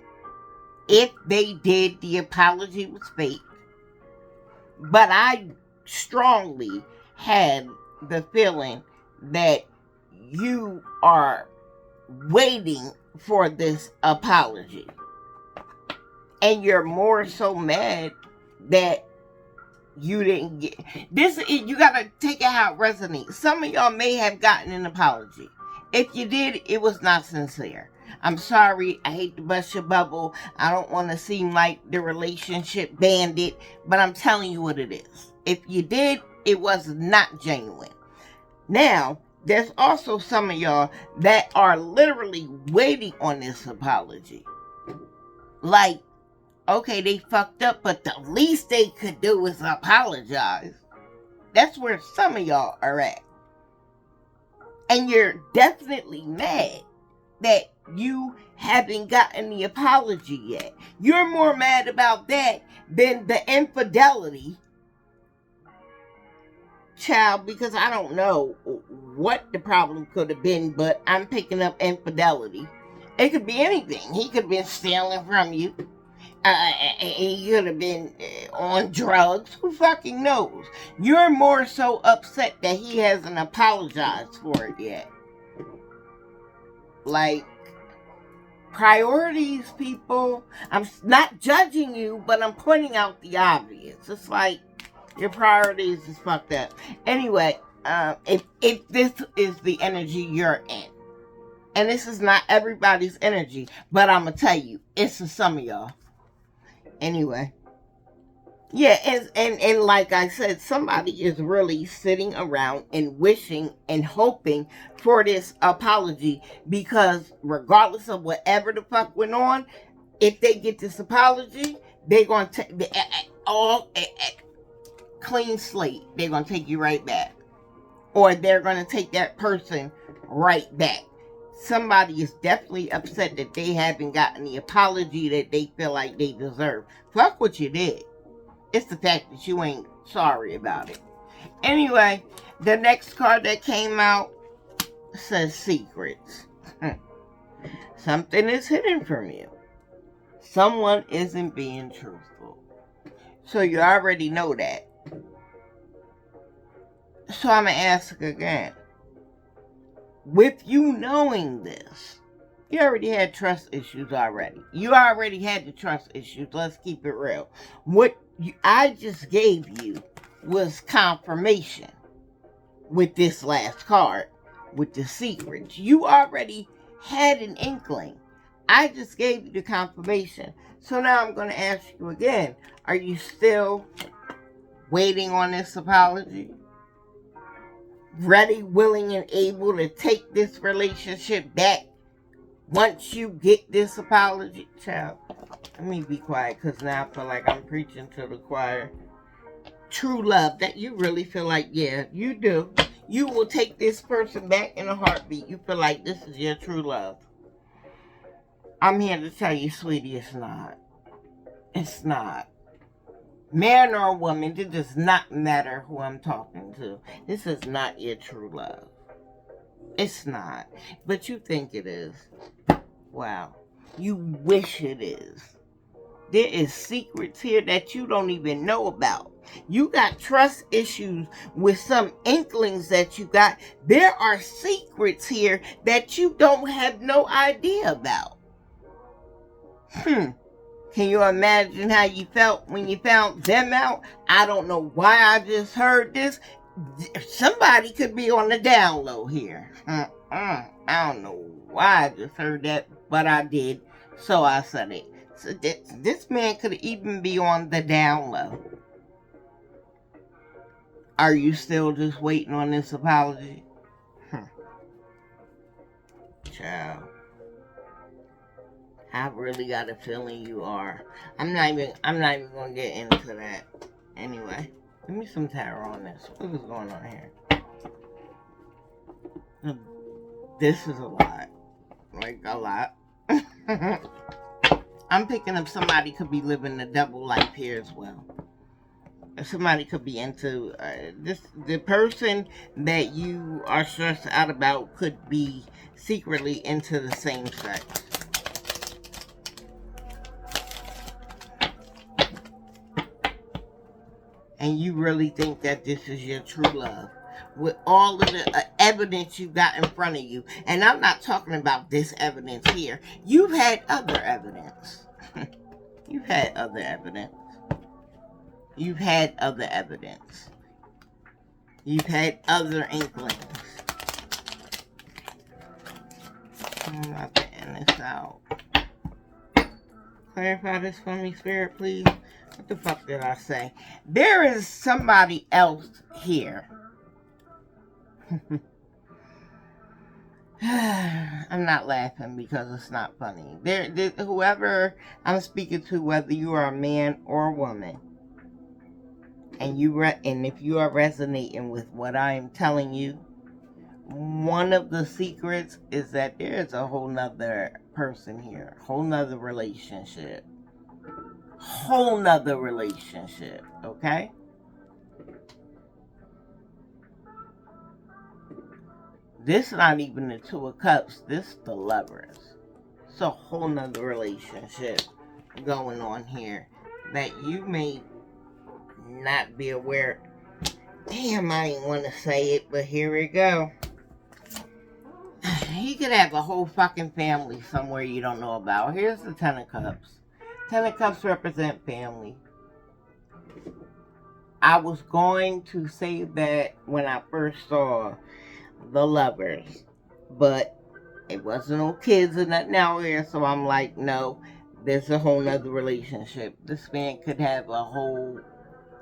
If they did, the apology was fake. But I strongly had the feeling that you are waiting for this apology. And you're more so mad that you didn't get this. You gotta take it how it resonates. Some of y'all may have gotten an apology. If you did, it was not sincere. I'm sorry, I hate to bust your bubble. I don't want to seem like the relationship bandit, but I'm telling you what it is. If you did, it was not genuine. Now, there's also some of y'all that are literally waiting on this apology. Like, okay, they fucked up, but the least they could do is apologize. That's where some of y'all are at. And you're definitely mad that you haven't gotten the apology yet. You're more mad about that than the infidelity, child, because I don't know what the problem could have been, but I'm picking up infidelity. It could be anything. He could have been stealing from you. He could have been on drugs. Who fucking knows? You're more so upset that he hasn't apologized for it yet. Like, priorities, people. I'm not judging you, but I'm pointing out the obvious. It's like your priorities is fucked up. Anyway, if this is the energy you're in, and this is not everybody's energy, but I'm gonna tell you, it's for some of y'all. Anyway, yeah, and like I said, somebody is really sitting around and wishing and hoping for this apology, because regardless of whatever the fuck went on, if they get this apology, they're going to take all clean slate. They're going to take you right back. Or they're going to take that person right back. Somebody is definitely upset that they haven't gotten the apology that they feel like they deserve. Fuck what you did. It's the fact that you ain't sorry about it. Anyway, the next card that came out says secrets. Something is hidden from you. Someone isn't being truthful. So you already know that. So I'm going to ask again. With you knowing this, you already had trust issues already. You already had the trust issues. Let's keep it real. What I just gave you was confirmation with this last card, with the secrets. You already had an inkling. I just gave you the confirmation. So now I'm going to ask you again. Are you still waiting on this apology? Ready, willing, and able to take this relationship back once you get this apology? Child, let me be quiet, because now I feel like I'm preaching to the choir. True love, that you really feel like, yeah, you do. You will take this person back in a heartbeat. You feel like this is your true love. I'm here to tell you, sweetie, it's not. It's not. Man or woman, it does not matter who I'm talking to. This is not your true love. It's not. But you think it is. Wow. You wish it is. There is secrets here that you don't even know about. You got trust issues with some inklings that you got. There are secrets here that you don't have no idea about. Can you imagine how you felt when you found them out? I don't know why I just heard this. Somebody could be on the down low here. I don't know why I just heard that, but I did, so I said it. So this man could even be on the down low. Are you still just waiting on this apology? Child, I really got a feeling you are. I'm not even gonna get into that. Anyway, give me some tarot on this. What is going on here? This is a lot. Like, a lot. I'm picking up somebody could be living a double life here as well. Somebody could be into the person that you are stressed out about could be secretly into the same sex. And you really think that this is your true love. With all of the evidence you got in front of you. And I'm not talking about this evidence here. You've had other evidence. You've had other evidence. You've had other evidence. You've had other inklings. I'm about to end this out. Clarify this for me, Spirit, please. What the fuck did I say? There is somebody else here. I'm not laughing because it's not funny. Whoever I'm speaking to, whether you are a man or a woman, and if you are resonating with what I am telling you, one of the secrets is that there is a whole nother person here, whole nother relationship. Whole nother relationship, okay? This not even the Two of Cups, this the Lovers. It's a whole nother relationship going on here that you may not be aware. Damn, I didn't want to say it, but here we go. He could have a whole fucking family somewhere you don't know about. Here's the Ten of Cups. Ten of Cups represent family. I was going to say that when I first saw the Lovers, but it wasn't no kids or nothing out here, so I'm like, no, there's a whole nother relationship. This man could have a whole,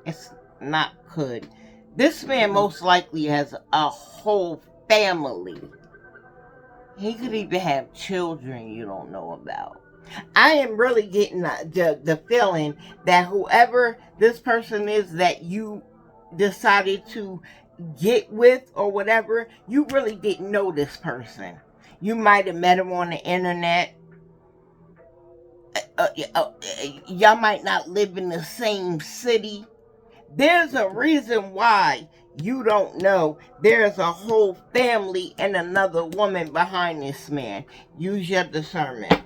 it's not could. This man most likely has a whole family. He could even have children you don't know about. I am really getting the feeling that whoever this person is that you decided to get with or whatever, you really didn't know this person. You might have met him on the internet. Y'all might not live in the same city. There's a reason why you don't know there's a whole family and another woman behind this man. Use your discernment.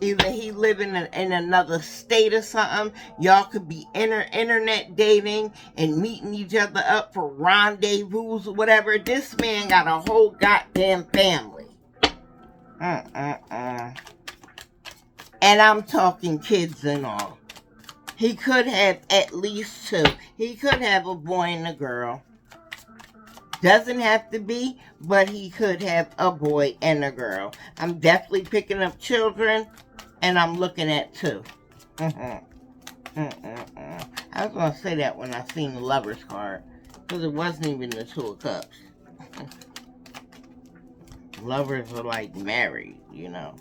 Either he living in another state or something. Y'all could be internet dating and meeting each other up for rendezvous or whatever. This man got a whole goddamn family. And I'm talking kids and all. He could have at least two. He could have a boy and a girl. Doesn't have to be, but he could have a boy and a girl. I'm definitely picking up children. And I'm looking at two. I was going to say that when I seen the Lovers card. Because it wasn't even the Two of Cups. Lovers are like married, you know.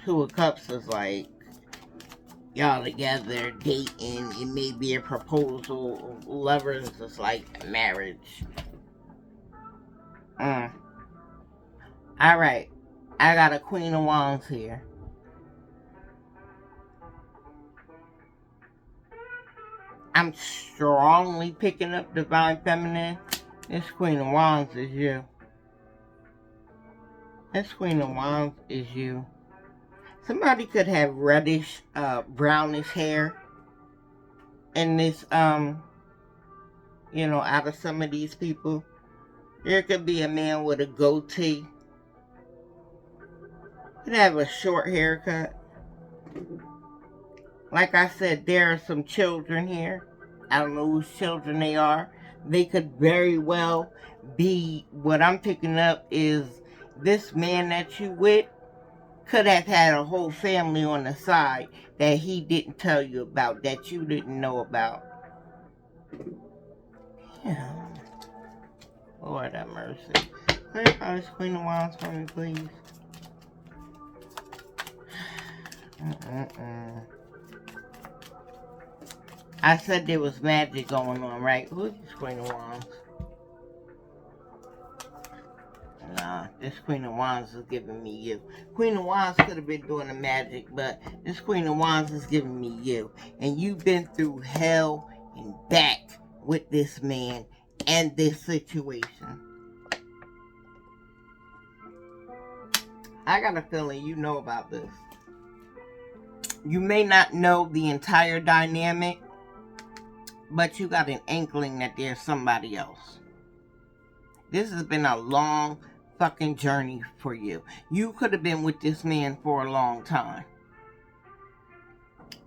Two of Cups is like y'all together, dating. It may be a proposal. Lovers is like marriage. Alright. I got a Queen of Wands here. I'm strongly picking up Divine Feminine. This Queen of Wands is you. This Queen of Wands is you. Somebody could have reddish, brownish hair in this, out of some of these people. There could be a man with a goatee. Could have a short haircut. Like I said, there are some children here. I don't know whose children they are. They could very well be, what I'm picking up is this man that you with could have had a whole family on the side that he didn't tell you about, that you didn't know about. Yeah. Lord have mercy. Clarify this Queen of Wands for me, please. I said there was magic going on, right? Who's this Queen of Wands? Nah, this Queen of Wands is giving me you. Queen of Wands could have been doing the magic, but this Queen of Wands is giving me you. And you've been through hell. and back with this man and this situation. I got a feeling you know about this. You may not know the entire dynamic, but you got an inkling that there's somebody else. This has been a long fucking journey for you. You could have been with this man for a long time.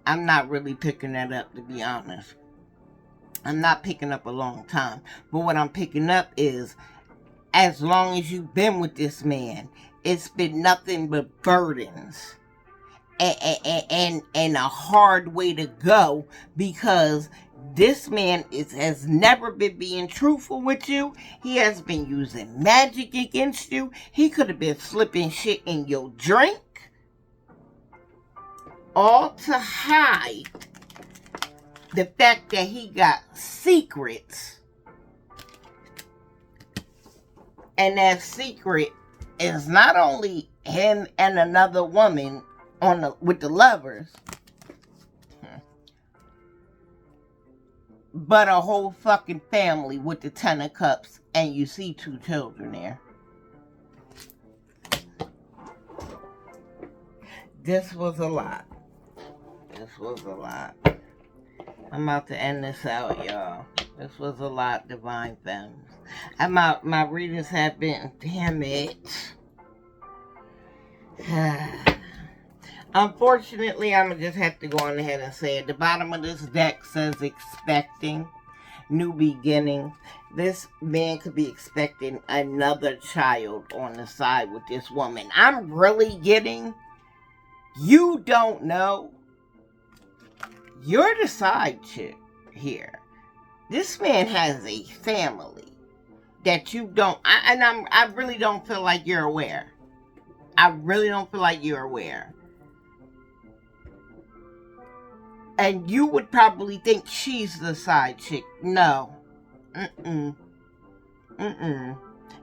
I'm not really picking that up, to be honest. I'm not picking up a long time. But what I'm picking up is, as long as you've been with this man, it's been nothing but burdens. And a hard way to go, because this man has never been being truthful with you. He has been using magic against you. He could have been slipping shit in your drink, all to hide the fact that he got secrets. And that secret is not only him and another woman with the lovers, but a whole fucking family with the 10 of cups, and you see 2 children there. This was a lot. This was a lot. I'm about to end this out, y'all. This was a lot, Divine Femmes. My readings have been, damn it. Unfortunately, I'm going to just have to go on ahead and say it. The bottom of this deck says expecting new beginning. This man could be expecting another child on the side with this woman. I'm really getting, you don't know. You're the side chick here. This man has a family that you don't, I really don't feel like you're aware. I really don't feel like you're aware. And you would probably think she's the side chick. No.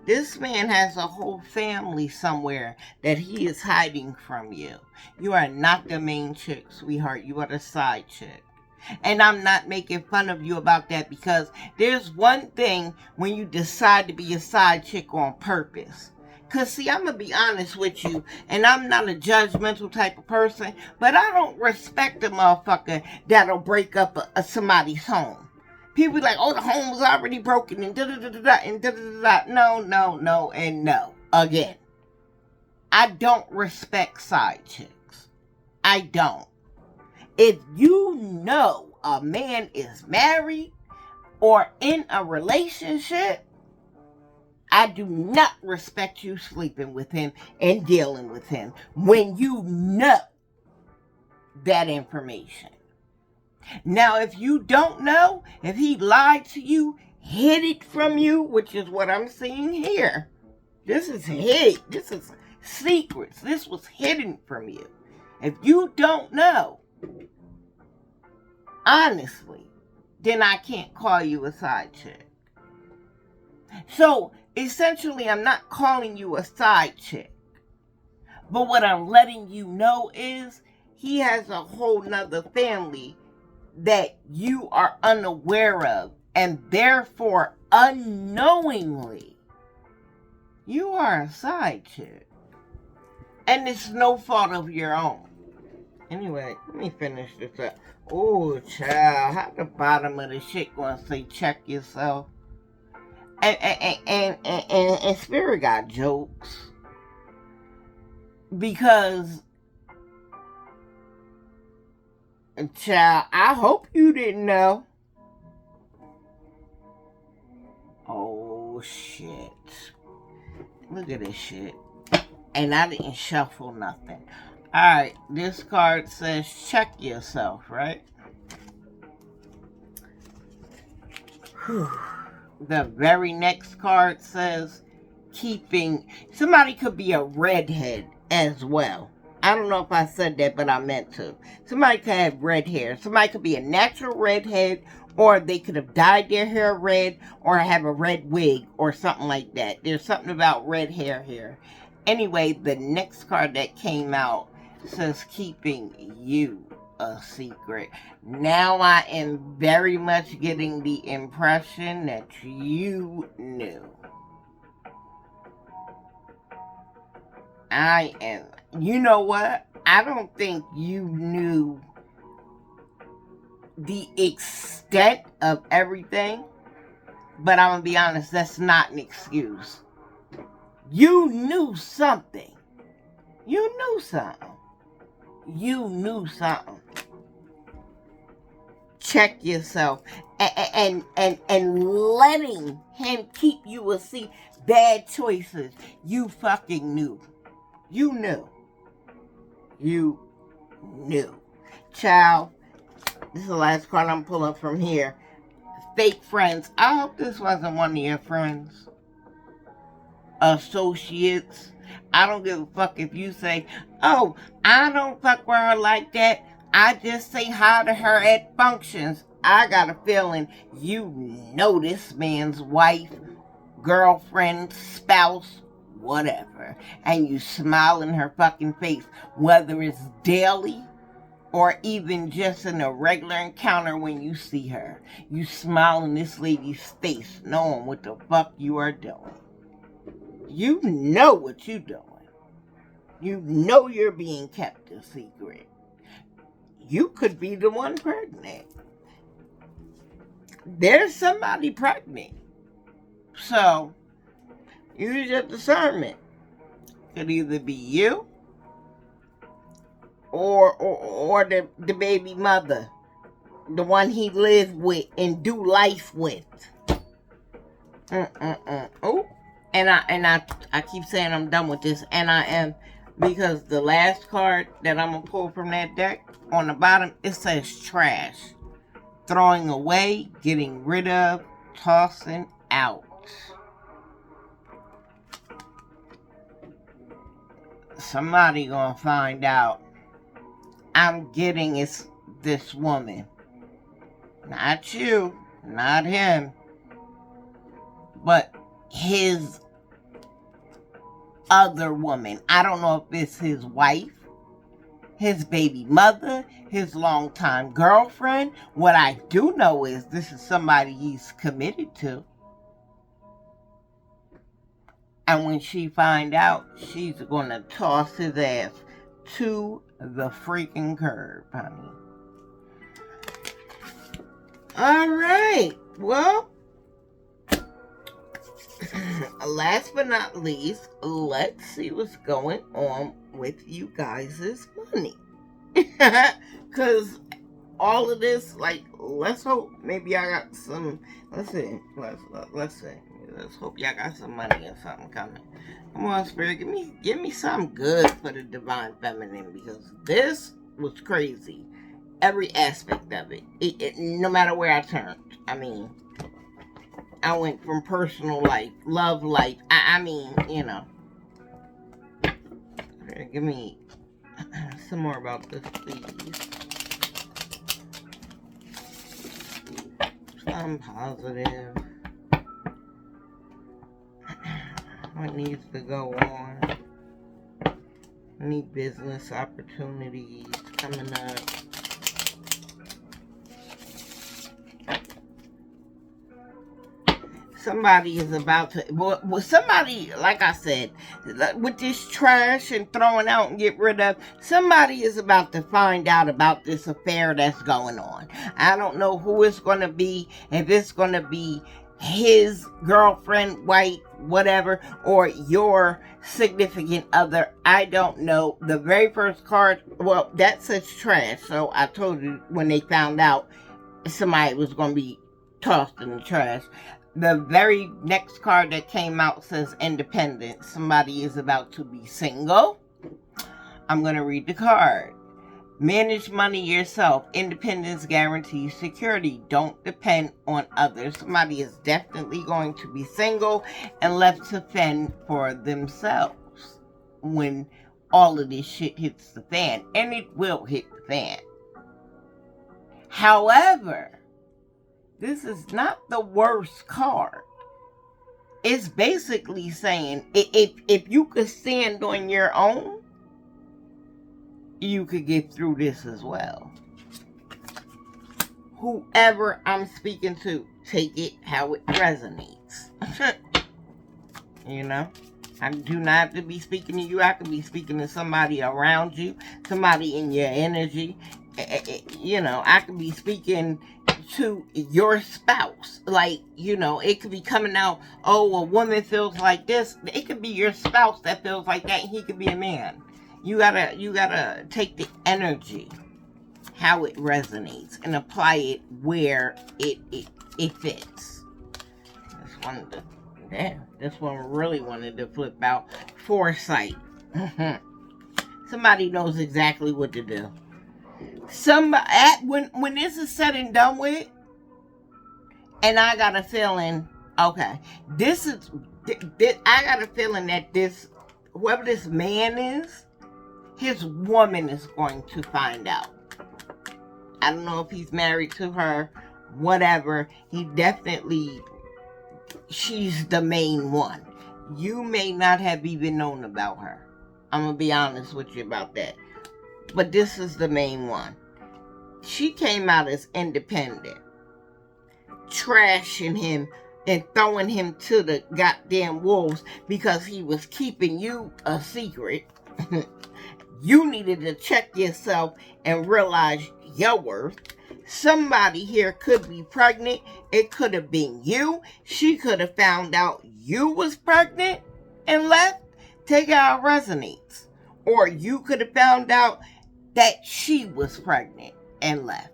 This man has a whole family somewhere that he is hiding from you. You are not the main chick, sweetheart. You are the side chick. And I'm not making fun of you about that, because there's one thing when you decide to be a side chick on purpose. Because, see, I'm going to be honest with you, and I'm not a judgmental type of person, but I don't respect a motherfucker that'll break up somebody's home. People be like, oh, the home was already broken, and da-da-da-da-da, and da-da-da-da. No, and no. Again, I don't respect side chicks. I don't. If you know a man is married or in a relationship, I do not respect you sleeping with him and dealing with him when you know that information. Now, if you don't know, if he lied to you, hid it from you, which is what I'm seeing here. This is hid. This is secrets. This was hidden from you. If you don't know, honestly, then I can't call you a side chick. So, essentially, I'm not calling you a side chick. But what I'm letting you know is he has a whole nother family that you are unaware of. And therefore, unknowingly, you are a side chick. And it's no fault of your own. Anyway, let me finish this up. Oh, child, how the bottom of the shit gonna say check yourself? And Spirit got jokes. Because, child, I hope you didn't know. Oh, shit. Look at this shit. And I didn't shuffle nothing. Alright, this card says check yourself, right? Whew. The very next card says keeping. Somebody could be a redhead as well. I don't know if I said that, but I meant to. Somebody could have red hair. Somebody could be a natural redhead, or they could have dyed their hair red, or have a red wig, or something like that. There's something about red hair here. Anyway, the next card that came out says keeping you. a secret. Now I am very much getting the impression that you knew. You know what? I don't think you knew the extent of everything, but I'm gonna be honest, that's not an excuse. You knew something. You knew something. You knew something. Check yourself. And letting him keep you a seat. Bad choices. You fucking knew. You knew. You knew. Child, this is the last card I'm pulling from here. Fake friends. I hope this wasn't one of your friends. Associates. I don't give a fuck if you say, oh, I don't fuck with her like that. I just say hi to her at functions. I got a feeling you know this man's wife, girlfriend, spouse, whatever. And you smile in her fucking face, whether it's daily or even just in a regular encounter when you see her. You smile in this lady's face, knowing what the fuck you are doing. You know what you're doing. You know you're being kept a secret. You could be the one pregnant. There's somebody pregnant. So, use your discernment. Could either be you or the baby mother. The one he lived with and do life with. Oh. And I keep saying I'm done with this, and I am, because the last card that I'm going to pull from that deck, on the bottom, it says trash. Throwing away, getting rid of, tossing out. Somebody going to find out I'm getting is this woman. Not you, not him, but his other woman. I don't know if it's his wife, his baby mother, his longtime girlfriend. What I do know is this is somebody he's committed to. And when she find out, she's going to toss his ass to the freaking curb, honey. All right. Well, last but not least, let's see what's going on with you guys' money. Because all of this, like, let's hope maybe I got some, let's see. Let's hope y'all got some money or something coming. Come on, Spirit, give me something good for the Divine Feminine, because this was crazy. Every aspect of it. No matter where I turned. I mean, I went from personal life, love life. I mean, you know. Give me some more about this, please. Something positive. What needs to go on? Any business opportunities coming up? Somebody is about to, well, somebody, like I said, with this trash and throwing out and get rid of, somebody is about to find out about this affair that's going on. I don't know who it's going to be, if it's going to be his girlfriend, wife, whatever, or your significant other. I don't know. The very first card, well, that says trash, so I told you when they found out somebody was going to be tossed in the trash. The very next card that came out says independence. Somebody is about to be single. I'm going to read the card. Manage money yourself. Independence guarantees security. Don't depend on others. Somebody is definitely going to be single and left to fend for themselves when all of this shit hits the fan. And it will hit the fan. However, this is not the worst card. It's basically saying if you could stand on your own, you could get through this as well. whoever I'm speaking to, take it how it resonates. You know? I do not have to be speaking to you. I could be speaking to somebody around you, somebody in your energy. You know, I could be speaking to your spouse. Like, you know, it could be coming out, oh, a woman feels like this. It could be your spouse that feels like that. He could be a man. You gotta take the energy, how it resonates, and apply it where it fits. That's one of the this one really wanted to flip out. Foresight. Somebody knows exactly what to do. When this is said and done with, and I got a feeling, okay, I got a feeling that whoever this man is, his woman is going to find out. I don't know if he's married to her, whatever. She's the main one. You may not have even known about her. I'm going to be honest with you about that. But this is the main one. She came out as independent, trashing him and throwing him to the goddamn wolves because he was keeping you a secret. You needed to check yourself and realize your worth. Somebody here could be pregnant. It could have been you. She could have found out you was pregnant and left. Take out resonates. Or you could have found out that she was pregnant and left.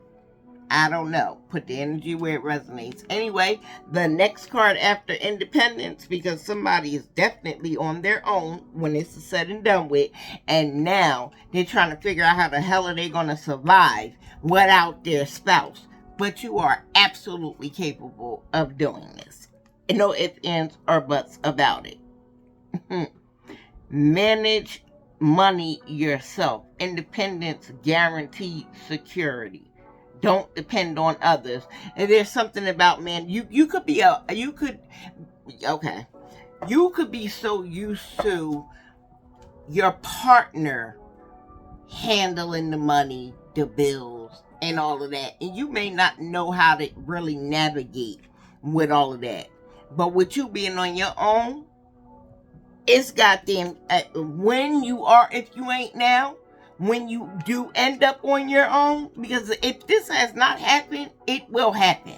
I don't know. Put the energy where it resonates. Anyway, the next card after independence, because somebody is definitely on their own when it's said and done with, and now they're trying to figure out how the hell are they going to survive without their spouse. But you are absolutely capable of doing this. No ifs, ands, or buts about it. Manage money yourself. Independence, guaranteed security. Don't depend on others. And there's something about, man, you could be so used to your partner handling the money, the bills, and all of that. And you may not know how to really navigate with all of that. But with you being on your own, it's goddamn, if you ain't now, when you do end up on your own, because if this has not happened, it will happen.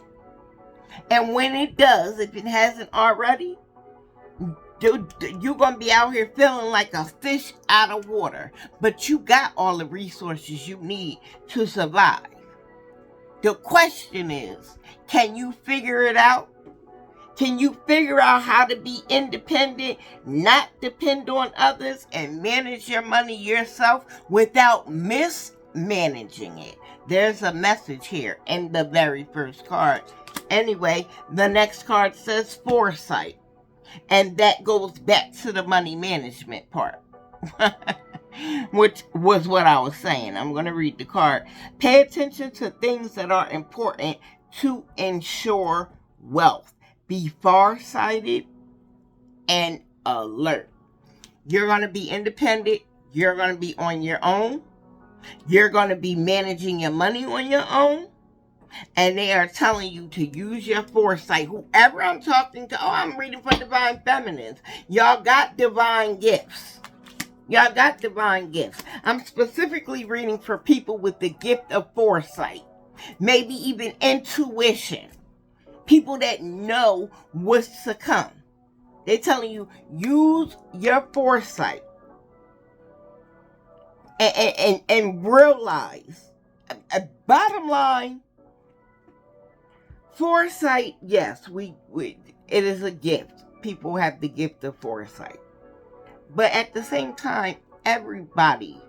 And when it does, if it hasn't already, you're going to be out here feeling like a fish out of water. But you got all the resources you need to survive. The question is, can you figure it out? Can you figure out how to be independent, not depend on others, and manage your money yourself without mismanaging it? There's a message here in the very first card. Anyway, the next card says foresight. And that goes back to the money management part. Which was what I was saying. I'm going to read the card. Pay attention to things that are important to ensure wealth. Be farsighted and alert. You're going to be independent. You're going to be on your own. You're going to be managing your money on your own. And they are telling you to use your foresight. Whoever I'm talking to, I'm reading for Divine Feminines. Y'all got divine gifts. Y'all got divine gifts. I'm specifically reading for people with the gift of foresight. Maybe even intuition. People that know what's to come. They're telling you, use your foresight. And realize, bottom line, foresight, yes, it is a gift. People have the gift of foresight. But at the same time, everybody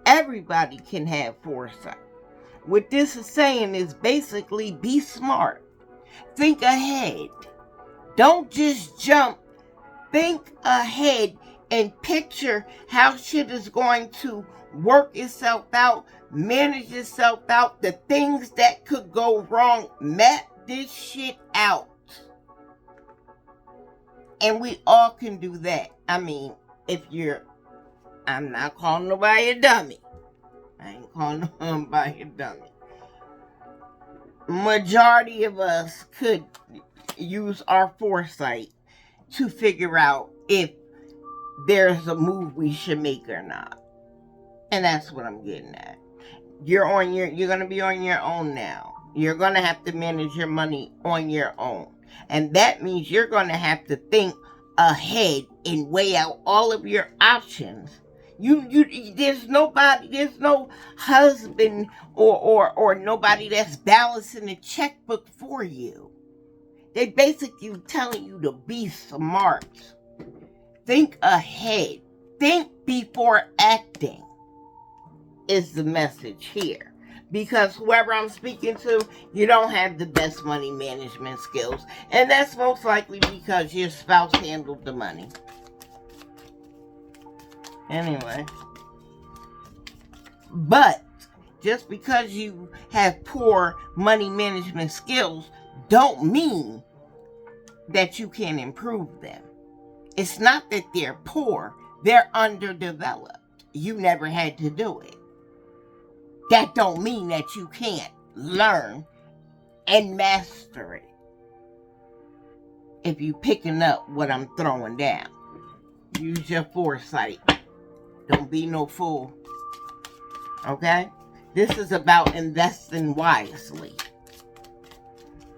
can have foresight. What this is saying is basically be smart. Think ahead. Don't just jump. Think ahead and picture how shit is going to work itself out, manage itself out, the things that could go wrong. Map this shit out. And we all can do that. I mean, I'm not calling nobody a dummy. I ain't calling nobody a dummy. majority of us could use our foresight to figure out if there's a move we should make or not. And that's what I'm getting at. You're going to be on your own now. You're going to have to manage your money on your own. And that means you're going to have to think ahead and weigh out all of your options. There's no husband or nobody that's balancing the checkbook for you. They basically telling you to be smart. Think ahead. Think before acting is the message here. Because whoever I'm speaking to, you don't have the best money management skills. And that's most likely because your spouse handled the money. Anyway. But just because you have poor money management skills don't mean that you can improve them. It's not that they're poor. They're underdeveloped. You never had to do it. That don't mean that you can't learn and master it. If you picking up what I'm throwing down. Use your foresight. Don't be no fool. Okay? This is about investing wisely.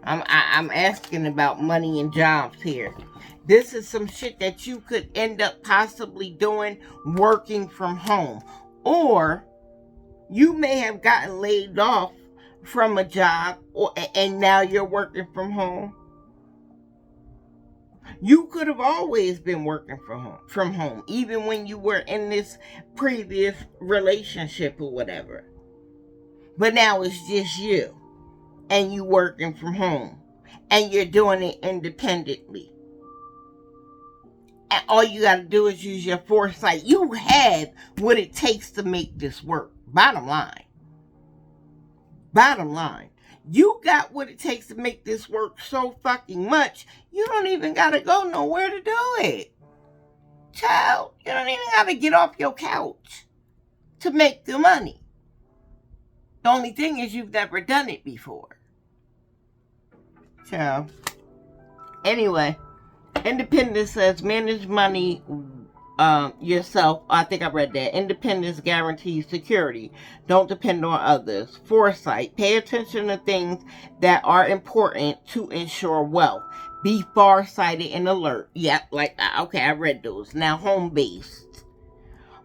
I'm asking about money and jobs here. This is some shit that you could end up possibly doing working from home. Or you may have gotten laid off from a job and now you're working from home. You could have always been working from home, even when you were in this previous relationship or whatever. But now it's just you. And you working from home. And you're doing it independently. And all you got to do is use your foresight. You have what it takes to make this work. Bottom line. Bottom line. You got what it takes to make this work so fucking much, you don't even got to go nowhere to do it. Child, you don't even got to get off your couch to make the money. The only thing is you've never done it before. Child. Anyway, Independence says manage money yourself. I think I read that. Independence guarantees security. Don't depend on others. Foresight. Pay attention to things that are important to ensure wealth. Be farsighted and alert. Yeah, okay, I read those. Now, home-based.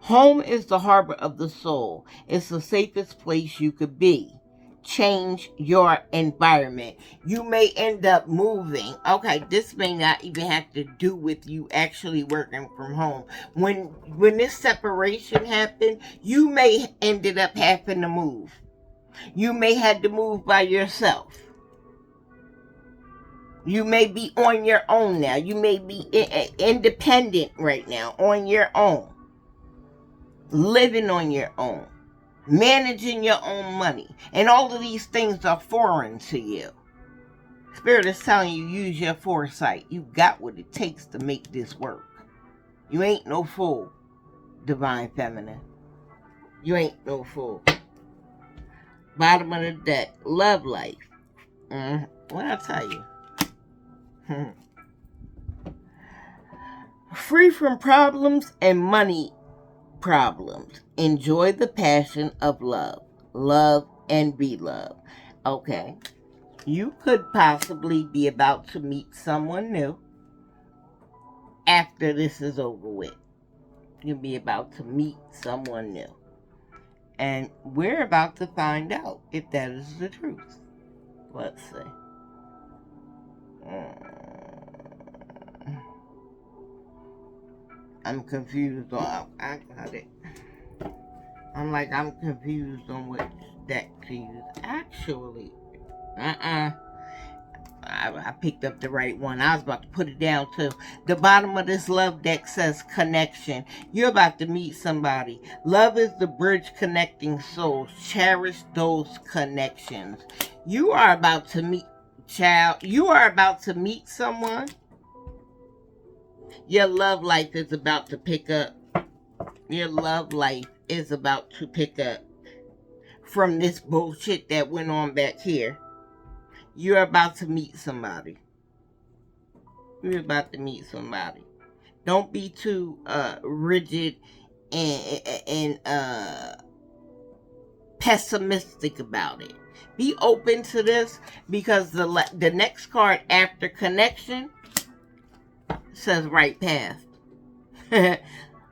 Home is the harbor of the soul. It's the safest place you could be. Change your environment. You may end up moving. Okay, this may not even have to do with you actually working from home. When this separation happened, you may ended up having to move. You may had to move by yourself. You may be on your own now. You may be independent right now, on your own. Living on your own. Managing your own money. And all of these things are foreign to you. Spirit is telling you, use your foresight. You got what it takes to make this work. You ain't no fool, Divine Feminine. You ain't no fool. Bottom of the deck. Love life. What I tell you? Free from problems and money problems. Enjoy the passion of love. Love and be loved. Okay. You could possibly be about to meet someone new after this is over with. You'll be about to meet someone new. And we're about to find out if that is the truth. Let's see. I'm confused on. I got it. I'm confused on which deck to use. Actually, I picked up the right one. I was about to put it down too. The bottom of this love deck says connection. You're about to meet somebody. Love is the bridge connecting souls. Cherish those connections. You are about to meet, child. You are about to meet someone. Your love life is about to pick up. Your love life is about to pick up from this bullshit that went on back here. You're about to meet somebody. You're about to meet somebody. Don't be too rigid and pessimistic about it. Be open to this, because the next card after connection says right path.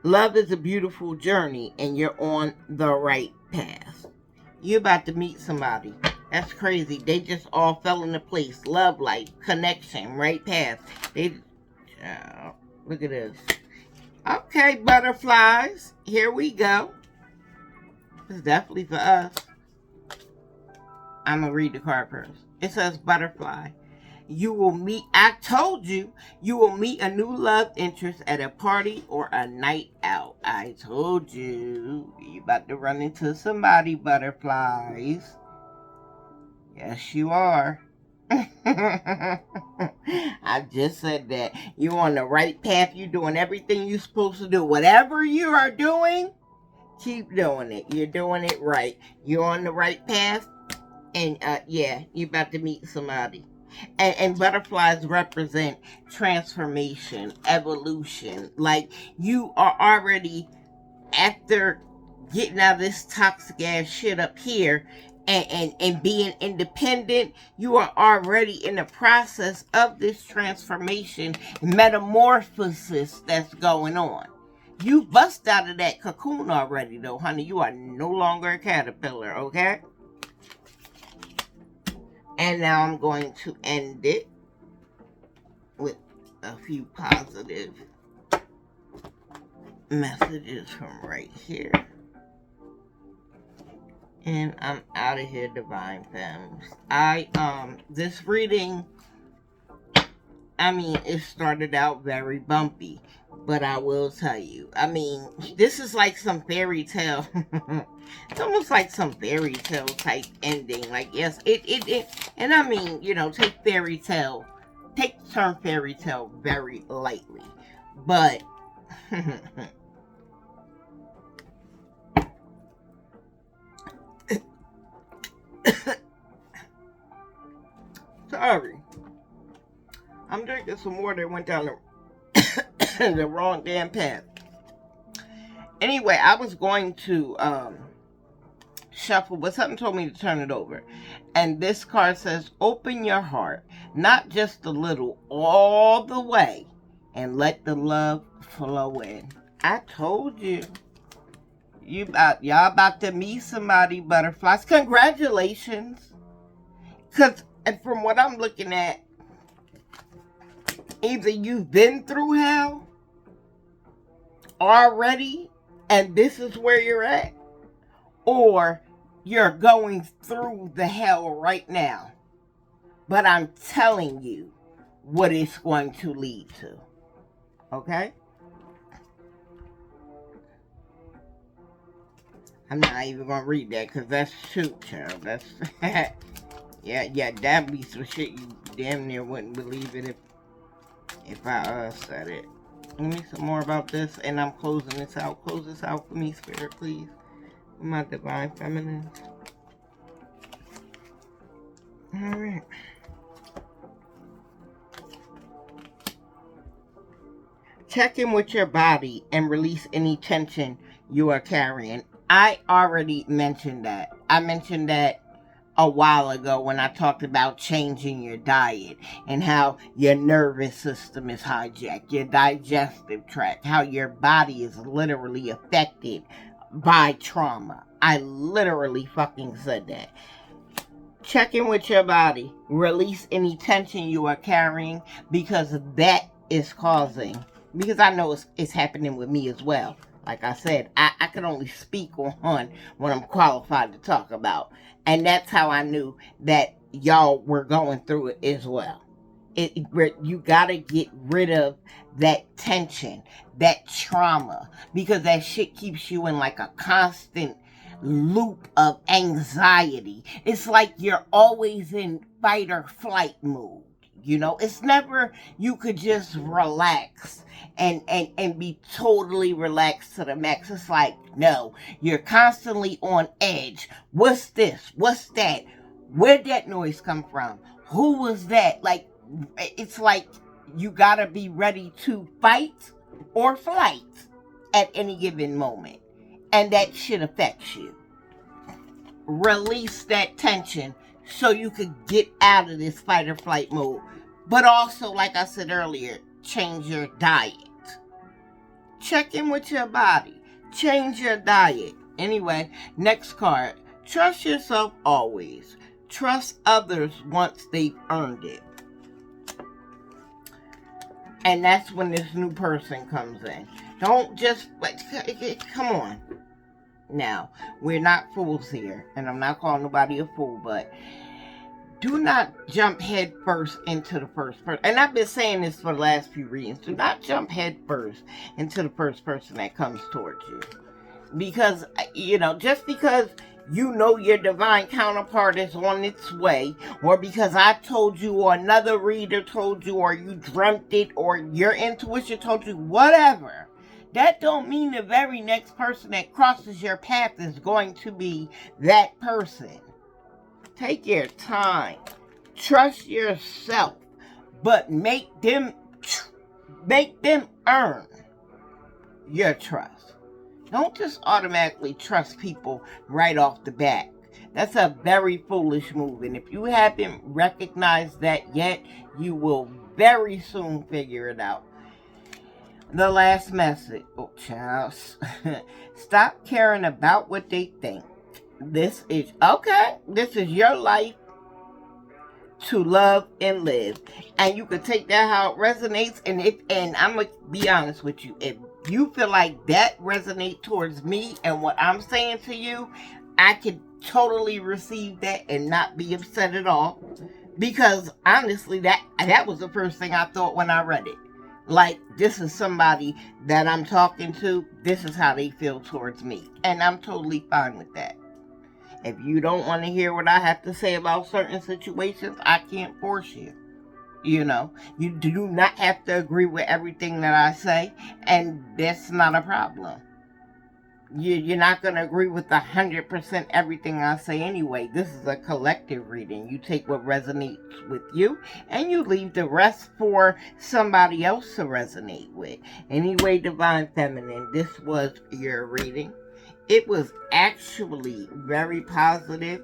Love is a beautiful journey, and you're on the right path. You're about to meet somebody. That's crazy. They just all fell into place. Love life, connection, right path. Look at this. Okay, butterflies. Here we go. It's definitely for us. I'm going to read the card first. It says butterfly. You will meet, I told you, you will meet a new love interest at a party or a night out. I told you. You about to run into somebody, butterflies. Yes, you are. I just said that. You're on the right path. You're doing everything you're supposed to do. Whatever you are doing, keep doing it. You're doing it right. You're on the right path. And yeah, you're about to meet somebody. And butterflies represent transformation, evolution. Like, you are already, after getting out of this toxic ass shit up here and being independent, you are already in the process of this transformation, metamorphosis that's going on. You bust out of that cocoon already, though, honey. You are no longer a caterpillar, okay? And now I'm going to end it with a few positive messages from right here. And I'm out of here, Divine Femmes. This reading, it started out very bumpy. But I will tell you, this is like some fairy tale. It's almost like some fairy tale type ending. Like, yes, and take the term fairy tale very lightly. But, sorry. I'm drinking some water that went down the wrong damn path. Anyway, I was going to shuffle, but something told me to turn it over. And this card says, open your heart, not just a little, all the way, and let the love flow in. I told you. Y'all about to meet somebody, butterflies. Congratulations. Because from what I'm looking at, either you've been through hell already, and this is where you're at, or you're going through the hell right now. But I'm telling you what it's going to lead to. Okay? I'm not even going to read that, because that's true, child. That's, yeah, that'd be some shit you damn near wouldn't believe it if I said it. Give me some more about this, and I'm closing this out. Close this out for me, Spirit, please. My Divine Feminine. Alright. Check in with your body and release any tension you are carrying. I already mentioned that. I mentioned that a while ago when I talked about changing your diet and how your nervous system is hijacked, your digestive tract, how your body is literally affected by trauma. I literally fucking said that. Check in with your body. Release any tension you are carrying, because that is causing, because I know it's happening with me as well. Like I said, I can only speak on what I'm qualified to talk about. And that's how I knew that y'all were going through it as well. You gotta get rid of that tension, that trauma, because that shit keeps you in like a constant loop of anxiety. It's like you're always in fight or flight mode. It's never you could just relax and be totally relaxed to the max. It's like, no, you're constantly on edge. What's this? What's that? Where'd that noise come from? who was that? Like, it's like you gotta be ready to fight or flight at any given moment. And that shit affects you. Release that tension so you could get out of this fight or flight mode. But also, like I said earlier, change your diet. Check in with your body. Change your diet. Anyway, next card. Trust yourself always. Trust others once they've earned it. And that's when this new person comes in. Don't just, come on. Now, we're not fools here, and I'm not calling nobody a fool, but do not jump head first into the first person. And I've been saying this for the last few readings. Do not jump head first into the first person that comes towards you. Because, just because you know your divine counterpart is on its way, or because I told you, or another reader told you, or you dreamt it, or your intuition told you, whatever, that don't mean the very next person that crosses your path is going to be that person. Take your time. Trust yourself. But make them earn your trust. Don't just automatically trust people right off the bat. That's a very foolish move. And if you haven't recognized that yet, you will very soon figure it out. The last message. Oh, child. Stop caring about what they think. This is your life to love and live. And you can take that how it resonates. And I'm going to be honest with you. If you feel like that resonates towards me and what I'm saying to you, I could totally receive that and not be upset at all. Because honestly, that was the first thing I thought when I read it. Like, this is somebody that I'm talking to. This is how they feel towards me. And I'm totally fine with that. If you don't want to hear what I have to say about certain situations, I can't force you. You do not have to agree with everything that I say. And that's not a problem. You're not going to agree with 100% everything I say anyway. This is a collective reading. You take what resonates with you and you leave the rest for somebody else to resonate with. Anyway, Divine Feminine, this was your reading. It was actually very positive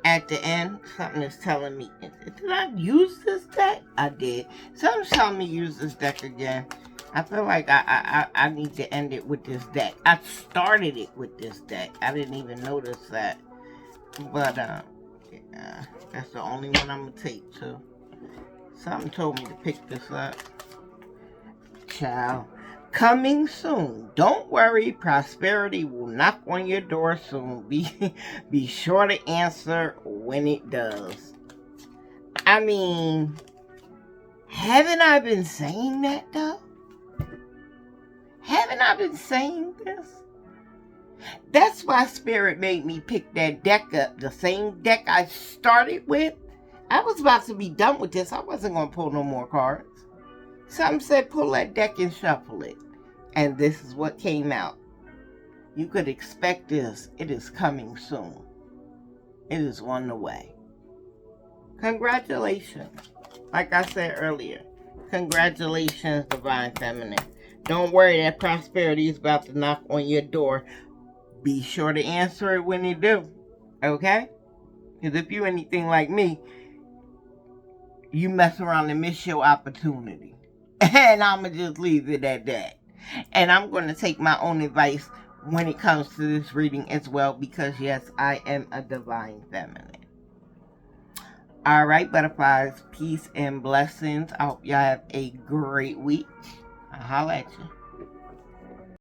at the end. Something is telling me, did I use this deck? I did. Something's telling me use this deck again. I feel like I need to end it with this deck. I started it with this deck. I didn't even notice that. But, that's the only one I'm going to take, too. Something told me to pick this up. Child. Coming soon. Don't worry. Prosperity will knock on your door soon. Be sure to answer when it does. I mean, haven't I been saying that, though? Haven't I been saying this? That's why Spirit made me pick that deck up. The same deck I started with. I was about to be done with this. I wasn't going to pull no more cards. Something said pull that deck and shuffle it. And this is what came out. You could expect this. It is coming soon. It is on the way. Congratulations. Like I said earlier. Congratulations, Divine Feminine. Don't worry, that prosperity is about to knock on your door. Be sure to answer it when it do. Okay? Because if you anything like me, you mess around and miss your opportunity. And I'm going to just leave it at that. And I'm going to take my own advice when it comes to this reading as well. Because yes, I am a Divine Feminine. Alright, butterflies. Peace and blessings. I hope y'all have a great week. I'll holla at you.